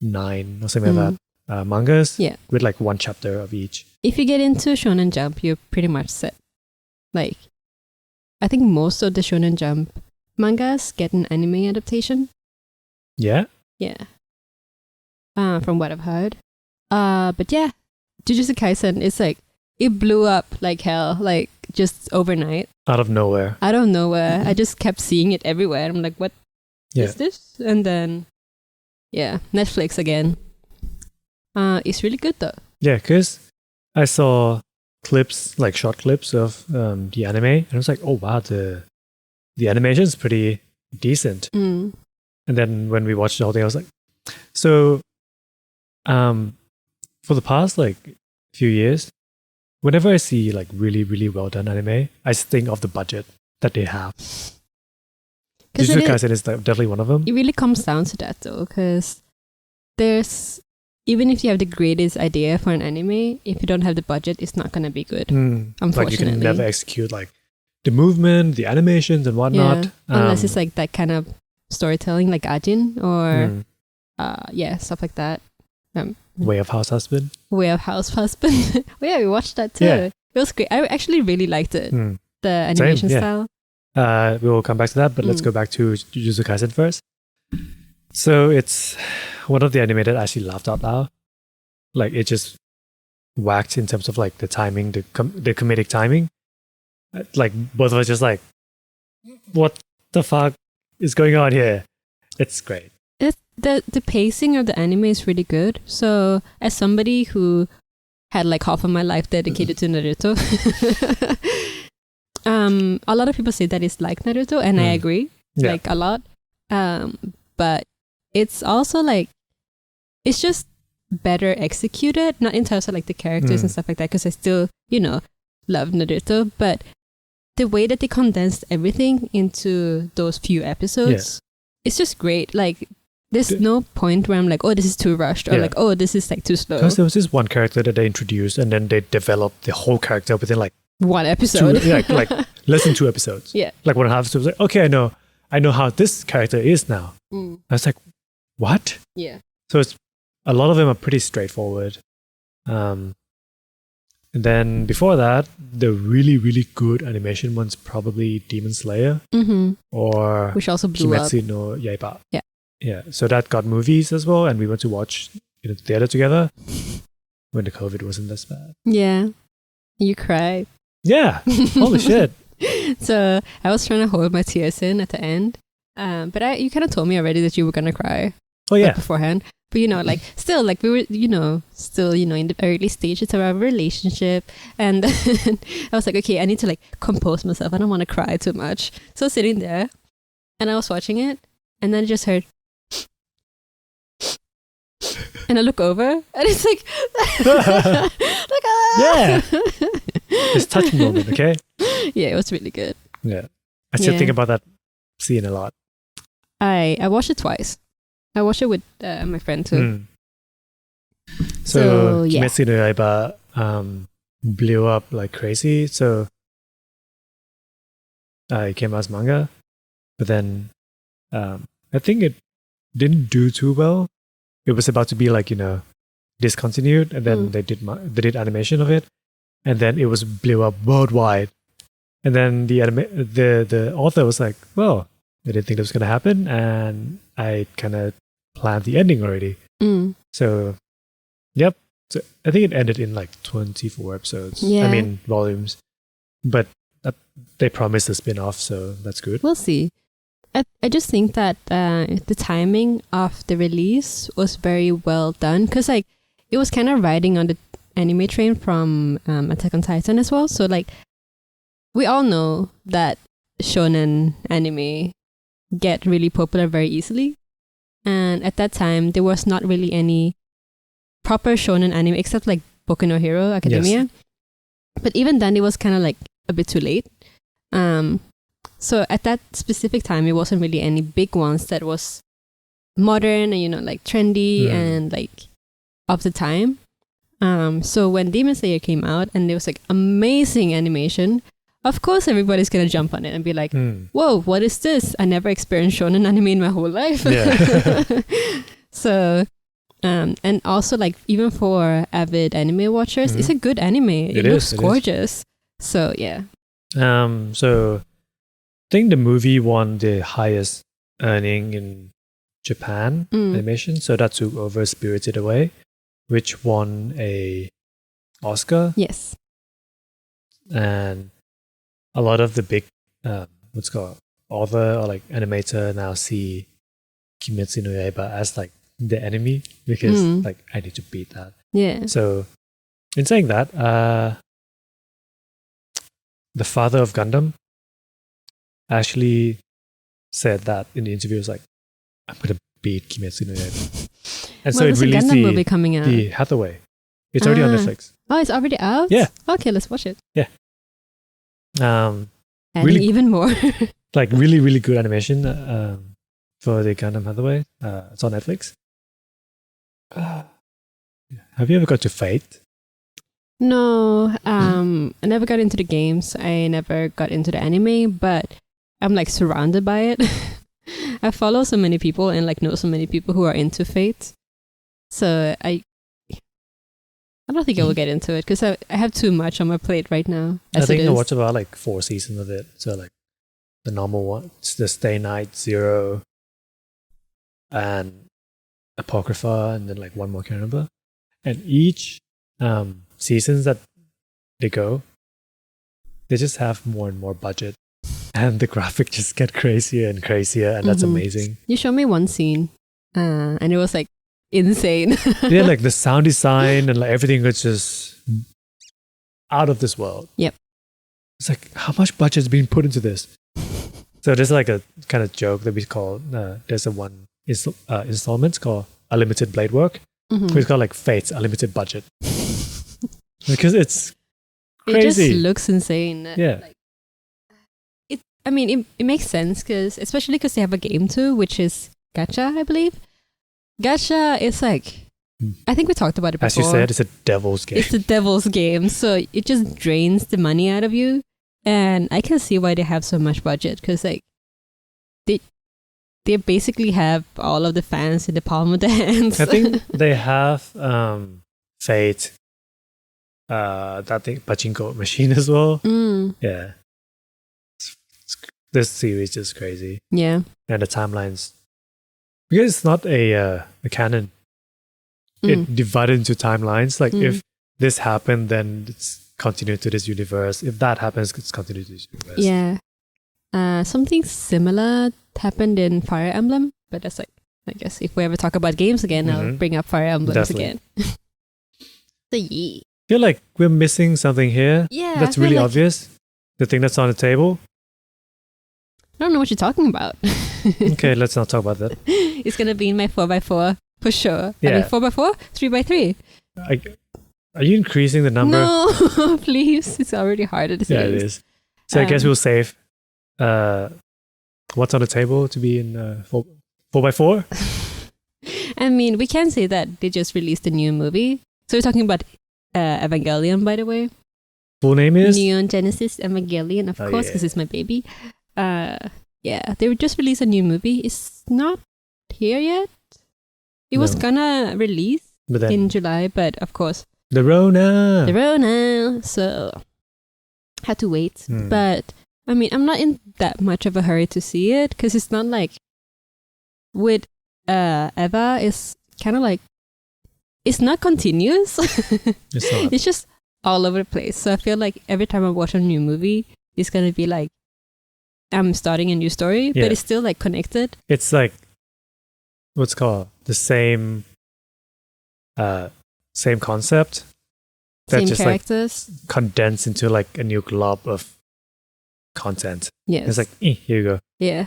9 or something like that mangas with like one chapter of each. If you get into Shonen Jump, you're pretty much set. Like, I think most of the Shonen Jump mangas get an anime adaptation. Yeah? Yeah. From what I've heard. But yeah, Jujutsu Kaisen is like, it blew up like hell, like just overnight. Out of nowhere. Out of nowhere. I just kept seeing it everywhere. I'm like, what is this? And then, yeah, Netflix again. It's really good though. Yeah, because I saw clips, like short clips of the anime, and I was like, oh wow, the animation is pretty decent. And then when we watched the whole thing, I was like, so for the past like few years, whenever I see like really, really well done anime, I just think of the budget that they have. Jujutsu Kaisen is definitely one of them. It really comes down to that though, because there's, even if you have the greatest idea for an anime, if you don't have the budget, it's not going to be good. Unfortunately. Like you can never execute like the movement, the animations and whatnot. Yeah, unless it's like that kind of storytelling like Ajin or stuff like that. Way of House Husband. Way of House Husband. Oh yeah, we watched that too. Yeah. It was great. I actually really liked it. The animation style. We will come back to that, but let's go back to Jujutsu Kaisen first. So it's one of the anime that I actually laughed out loud. Like it just whacked in terms of like the timing, the comedic timing. Like both of us just like, what the fuck is going on here? It's great. The pacing of the anime is really good. So as somebody who had like half of my life dedicated to Naruto, a lot of people say that it's like Naruto, and I agree, like a lot. But it's also like, it's just better executed, not in terms of like the characters and stuff like that, because I still, love Naruto, but the way that they condensed everything into those few episodes, it's just great. Like, There's no point where I'm like, oh, this is too rushed, or like, oh, this is like too slow. Because there was this one character that they introduced, and then they developed the whole character within like one episode. like less than 2 episodes. Yeah. Like 1.5 episodes. Like, okay, I know how this character is now. I was like, what? Yeah. So it's a lot of them are pretty straightforward. And then before that, the really, really good animation one's probably Demon Slayer or which also blew Kimetsu up. no Yaiba. Yeah. Yeah. So that got movies as well, and we went to watch in the theater together when the COVID wasn't as bad. Yeah. You cried. Yeah. Holy shit. So I was trying to hold my tears in at the end. But you kind of told me already that you were going to cry. Oh, yeah. Beforehand. But, like, still, like, we were, still, in the early stages of our relationship. And then I was like, okay, I need to, like, compose myself. I don't want to cry too much. So I was sitting there, and I was watching it, and then I just heard, and I look over, and it's like, like, ah! Yeah. It's touching moment, okay? Yeah, it was really good. Yeah. I still think about that scene a lot. I watched it twice. I watched it with my friend too. So Kimetsu no Yaiba blew up like crazy. So it came as manga, but then I think it didn't do too well. It was about to be like discontinued, and then they did animation of it, and then it was blew up worldwide. And then the author was like, well, I didn't think that was going to happen, and I kind of planned the ending already. So, yep. So I think it ended in like 24 episodes. Yeah. I mean, volumes. But they promised a spin-off, so that's good. We'll see. I just think that the timing of the release was very well done, because like it was kind of riding on the anime train from Attack on Titan as well. So like we all know that shonen anime get really popular very easily, and at that time there was not really any proper shonen anime except like Boku no Hero Academia. Yes. But even then it was kind of like a bit too late. So at that specific time it wasn't really any big ones that was modern and like trendy and like of the time. So when Demon Slayer came out and there was like amazing animation, of course everybody's gonna jump on it and be like, whoa, what is this? I never experienced shonen anime in my whole life. Yeah. So and also like even for avid anime watchers, it's a good anime. It looks gorgeous. So yeah. So I think the movie won the highest earning in Japan animation, so that took over Spirited Away, which won a Oscar. Yes. And a lot of the big author or like animator now see Kimetsu no Yaiba as like the enemy, because like I need to beat that. Yeah. So in saying that, the father of Gundam actually said that in the interview, was like, I'm gonna beat Kimetsu no Yaiba. And so it released the movie coming out? The Hathaway. It's already on Netflix. Oh, it's already out? Yeah. Okay, let's watch it. Yeah. Adding really, even more. like really, really good animation for the Gundam Hathaway. It's on Netflix. Have you ever got to Fate? No. I never got into the games. I never got into the anime, but I'm like surrounded by it. I follow so many people and like know so many people who are into Fate. So I don't think I will get into it because I have too much on my plate right now. I think I watched about like 4 seasons of it. So like the normal one, the Stay Night, Zero, and Apocrypha, and then like one more, I can't remember. And each seasons that they go, they just have more and more budget. And the graphic just get crazier and crazier, and that's amazing. You showed me one scene, and it was like insane. Yeah, like the sound design and like everything was just out of this world. Yep. It's like, how much budget's being put into this? So there's like a kind of joke that we call, there's a one installment called Unlimited Blade Work, which is called like Fate's Unlimited Budget. Because it's crazy. It just looks insane. Yeah. Like, it makes sense, especially because they have a game too, which is Gacha, I believe. Gacha is like, I think we talked about it before. As you said, it's a devil's game. It's a devil's game. So it just drains the money out of you. And I can see why they have so much budget. Because like, they basically have all of the fans in the palm of their hands. I think they have Fate, that thing, pachinko machine as well. Yeah. This series is crazy. Yeah. And the timelines. Because it's not a canon. It divided into timelines. Like if this happened, then it's continued to this universe. If that happens, it's continued to this universe. Yeah. Something similar happened in Fire Emblem, but that's like, I guess if we ever talk about games again, I'll bring up Fire Emblems again. So yeah. I feel like we're missing something here. Yeah. That's really obvious. The thing that's on the table. I don't know what you're talking about. Okay, let's not talk about that. It's going to be in my 4x4 for sure. Yeah. I mean, 4x4, 3x3. Are you increasing the number? No, please. It's already harder to say. Yeah, it is. So I guess we'll save what's on the table to be in 4x4. I mean, we can say that they just released a new movie. So we're talking about Evangelion, by the way. Full name is? Neon Genesis Evangelion, of course, because it's my baby. Yeah, they just released a new movie. It's not here yet. It was gonna release in July, but of course. The Rona. So, had to wait. But, I mean, I'm not in that much of a hurry to see it, because it's not like, with Eva, it's kind of like, it's not continuous. It's not. It's just all over the place. So I feel like every time I watch a new movie, it's gonna be like, I'm starting a new story, but it's still like connected. It's like what's called the same concept. Same just characters. Like condensed into like a new glob of content. Yes. It's like, here you go. Yeah.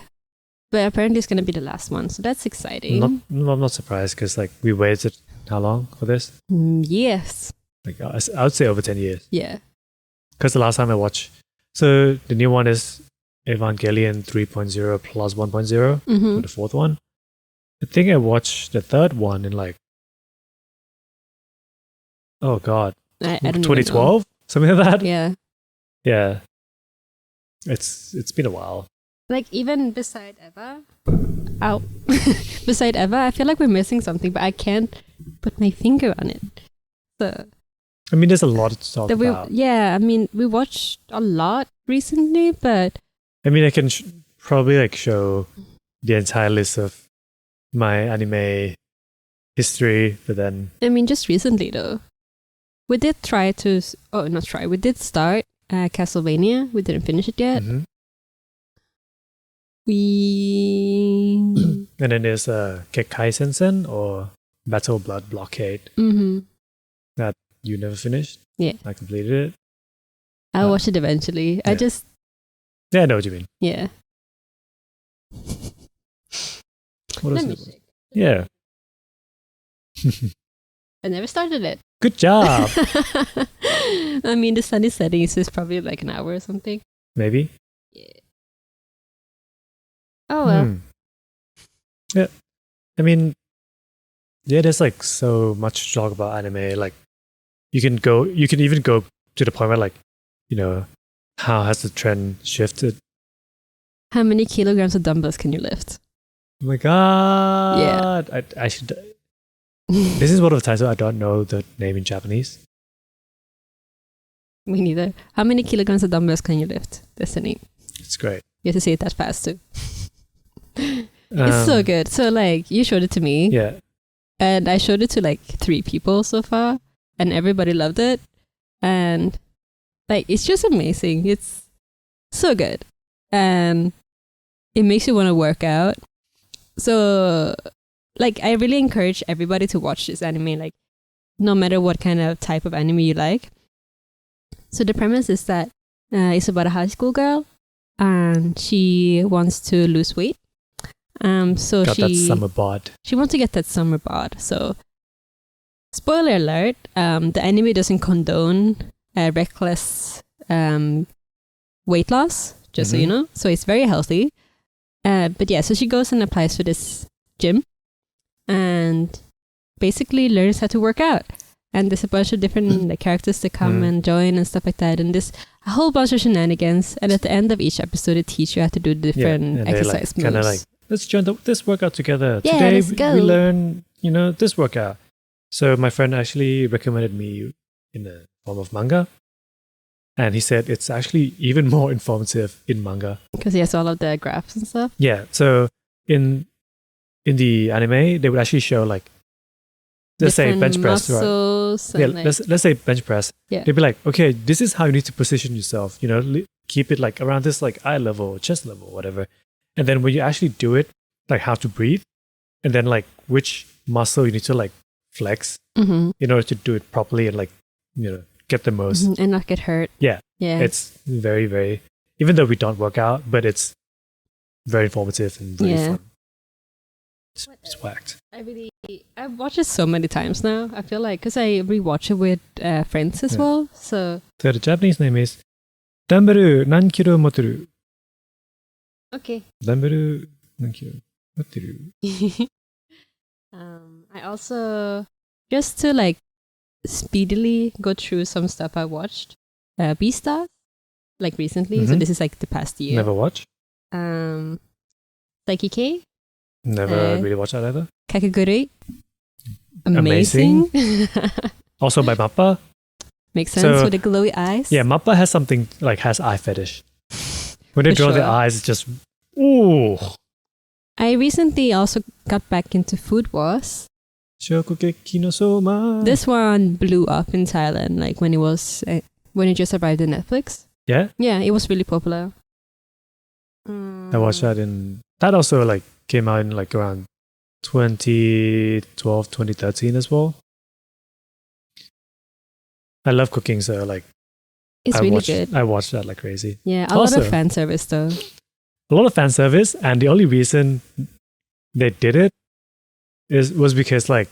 But apparently it's gonna be the last one, so that's exciting. I'm not surprised because like we waited how long for this? Yes. Like I would say over 10 years. Yeah. Because the last time I watched, so the new one is Evangelion 3.0 plus 1.0 for the fourth one. I think I watched the third one in like, oh god, I don't 2012, something like that. Yeah. Yeah. It's been a while. Like even beside Eva, beside Eva, I feel like we're missing something, but I can't put my finger on it. So. I mean, there's a lot to talk about. Yeah, I mean, we watched a lot recently, but... I mean, I can probably like show the entire list of my anime history, but then... I mean, just recently though. We did try to... Oh, not try. We did start Castlevania. We didn't finish it yet. Mm-hmm. And then there's Kekkai Sensen or Battle Blood Blockade. That you never finished. Yeah. I completed it. I'll watch it eventually. Yeah. Yeah, I know what you mean. Yeah. What Let else? me check. Yeah. I never started it. Good job. I mean, the sun is setting, so it's probably like an hour or something. Maybe. Yeah. Oh, well. Yeah. I mean, yeah, there's like so much to talk about anime. Like, you can even go to the point where like, you know, how has the trend shifted? How many kilograms of dumbbells can you lift? Oh my god. Yeah. I should. This is one of the times where I don't know the name in Japanese. Me neither. How many kilograms of dumbbells can you lift? That's the name. It's great. You have to say it that fast too. It's so good. So like, you showed it to me. Yeah. And I showed it to like 3 people so far. And everybody loved it. And like, it's just amazing. It's so good. And it makes you want to work out. So like, I really encourage everybody to watch this anime, like no matter what kind of type of anime you like. So the premise is that it's about a high school girl and she wants to lose weight. So Got that summer bod. She wants to get that summer bod. So spoiler alert, the anime doesn't condone reckless weight loss, just so you know. So it's very healthy. But yeah, so she goes and applies for this gym. and basically learns how to work out. And there's a bunch of different like, characters to come and join and stuff like that. And there's a whole bunch of shenanigans. And at the end of each episode, they teach you how to do different exercise moves. Kind of like, let's join this workout together. Yeah, Today let's go. we learn, this workout. So my friend actually recommended me in the form of manga. And he said it's actually even more informative in manga. Because he has all of the graphs and stuff. Yeah. So in the anime, they would actually show like, let's say bench press, right? Yeah, like, let's say bench press. Yeah. They'd be like, okay, this is how you need to position yourself. Keep it like around this like eye level, chest level, whatever. And then when you actually do it, like how to breathe, and then like which muscle you need to like flex in order to do it properly and like get the most and not get hurt. Yeah. It's very, very. Even though we don't work out, but it's very informative and really fun. It's whacked. I've watched it so many times now. I feel like because I rewatch it with friends as well. So the Japanese name is Dumbbell nan kilo moteru. Okay. Dumbbell nan kilo moteru. I also just to like speedily go through some stuff I watched. Beastars, like recently. So this is like the past year. Never watched. Psyche K. Never really watched that either. Kakegurui. Amazing. Also by Mappa. Makes sense with the glowy eyes. Yeah, Mappa has something like has eye fetish. When they For draw sure. their eyes, it's just ooh. I recently also got back into Food Wars. Shokugeki no Soma. This one blew up in Thailand, like when it just arrived on Netflix. Yeah? Yeah, it was really popular. I watched that that also like came out in like around 2012, 2013 as well. I love cooking, so like It's really good. I watched that like crazy. Yeah, a lot of fan service though. A lot of fan service, and the only reason they did it was because like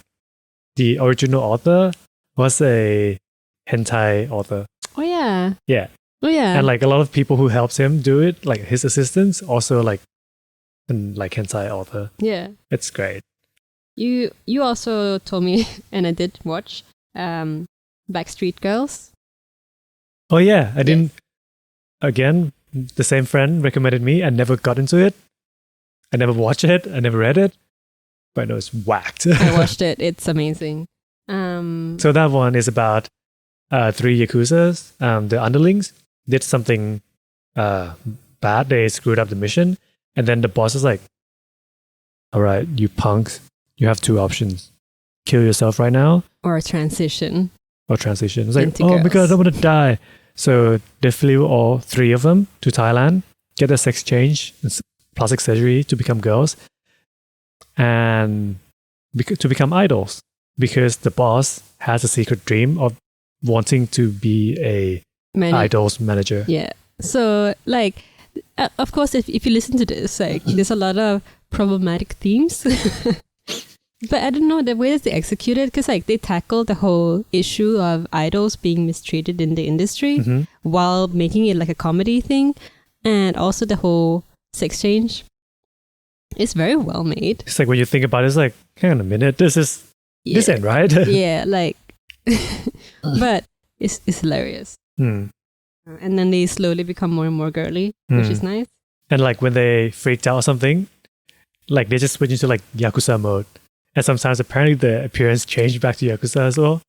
the original author was a hentai author. Oh yeah. Yeah. Oh yeah. And like a lot of people who helps him do it, like his assistants, also like hentai author. Yeah. It's great. You also told me, and I did watch Backstreet Girls. Oh yeah, I didn't. Again, the same friend recommended me. I never got into it. I never watched it. I never read it. But I know it's whacked. I watched it. It's amazing. So that one is about 3 Yakuzas. The underlings did something bad. They screwed up the mission. And then the boss is like, all right, you punks, you have 2 options. Kill yourself right now. Or transition. It's like, Into oh my girls. God, I'm going to die. So they flew all 3 of them to Thailand, get a sex change, plastic surgery to become girls, and to become idols. Because the boss has a secret dream of wanting to be a idols manager. Yeah. So, like, of course, if you listen to this, like, there's a lot of problematic themes. But I don't know the way that they execute it, because like they tackle the whole issue of idols being mistreated in the industry while making it like a comedy thing, and also the whole sex change. It's very well made. It's like when you think about it, it's like, hang on a minute, this ain't right. Yeah, like, but it's hilarious. And then they slowly become more and more girly, which is nice. And like when they freaked out or something, like they just switch into like Yakuza mode. And sometimes apparently the appearance changed back to Yakuza as well.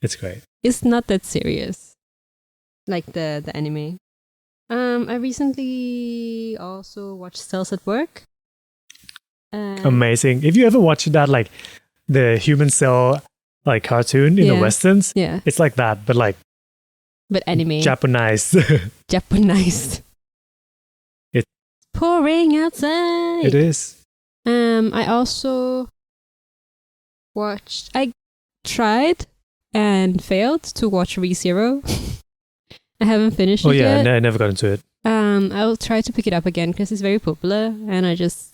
It's great. It's not that serious, like the anime. I recently also watched Cells at Work. Amazing. If you ever watched that, like the Human Cell like cartoon in the westerns, it's like that, but anime. Japanized. Japanized. It's pouring outside. It is. I also I tried and failed to watch ReZero. I haven't finished it yet. I never got into it. I'll try to pick it up again because it's very popular, and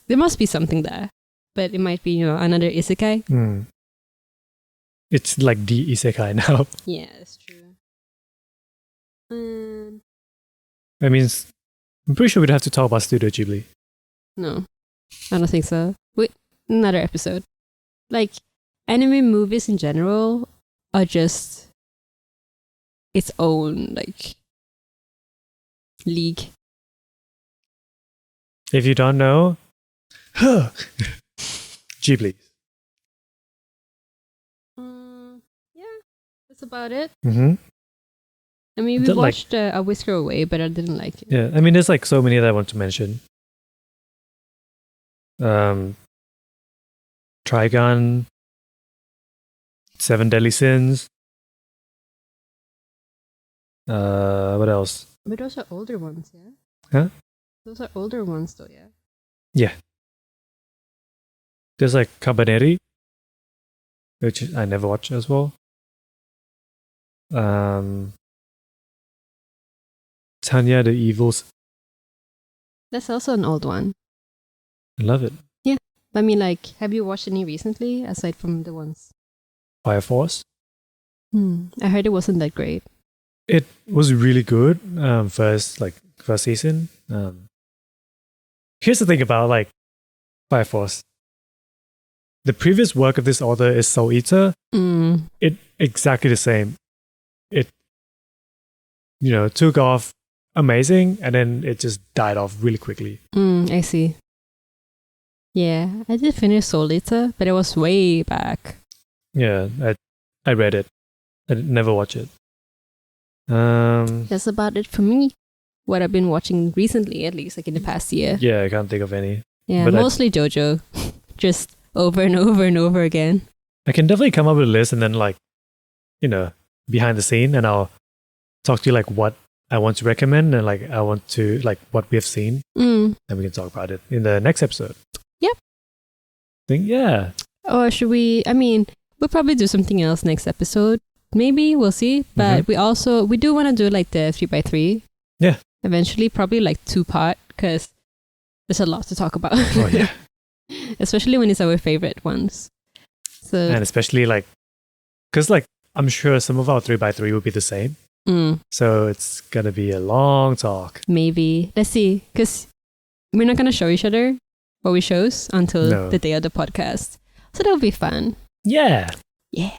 there must be something there, but it might be another isekai. It's like the isekai now. Yeah, that's true. I mean, I'm pretty sure we'd have to talk about Studio Ghibli. No, I don't think so. Wait, another episode. Like, anime movies in general are just its own, like, league. If you don't know, Ghibli. Yeah, that's about it. Mm-hmm. I mean, we watched A Whisker Away, but I didn't like it. Yeah, I mean, there's like so many that I want to mention. Trigun, Seven Deadly Sins. What else? But those are older ones, yeah? Huh? Those are older ones, though, yeah? Yeah. There's like Cabaneri, which I never watched as well. Tanya the Evils. That's also an old one. I love it. Yeah. I mean, like, have you watched any recently, aside from the ones? Fire Force. I heard it wasn't that great. It was really good. First season. Here's the thing about like Fire Force. The previous work of this author is Soul Eater. It exactly the same. It took off amazing, and then it just died off really quickly. I see. Yeah, I did finish Soul Eater, but it was way back. Yeah, I read it. I never watched it. That's about it for me. What I've been watching recently, at least like in the past year. Yeah, I can't think of any. Yeah, but mostly JoJo. Just over and over and over again. I can definitely come up with a list and then behind the scene, and I'll talk to you like what I want to recommend and like I want to like what we have seen. And we can talk about it in the next episode. Yep. Yeah. Or should we, I mean, we'll probably do something else next episode. Maybe, we'll see. But we do want to do like the 3x3. Yeah. Eventually, probably like 2-part, because there's a lot to talk about. Oh, yeah. Especially when it's our favorite ones. So, and especially like, because like, I'm sure some of our 3x3 will be the same. So it's going to be a long talk. Maybe. Let's see. Because we're not going to show each other what we shows until the day of the podcast. So that'll be fun. Yeah. Yeah.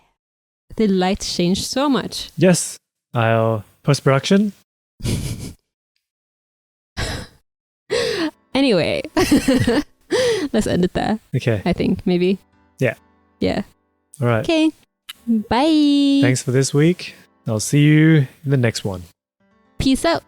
The lights changed so much. Yes. I'll post-production. Anyway. Let's end it there. Okay. I think, maybe. Yeah. Yeah. All right. Okay. Bye. Thanks for this week. I'll see you in the next one. Peace out.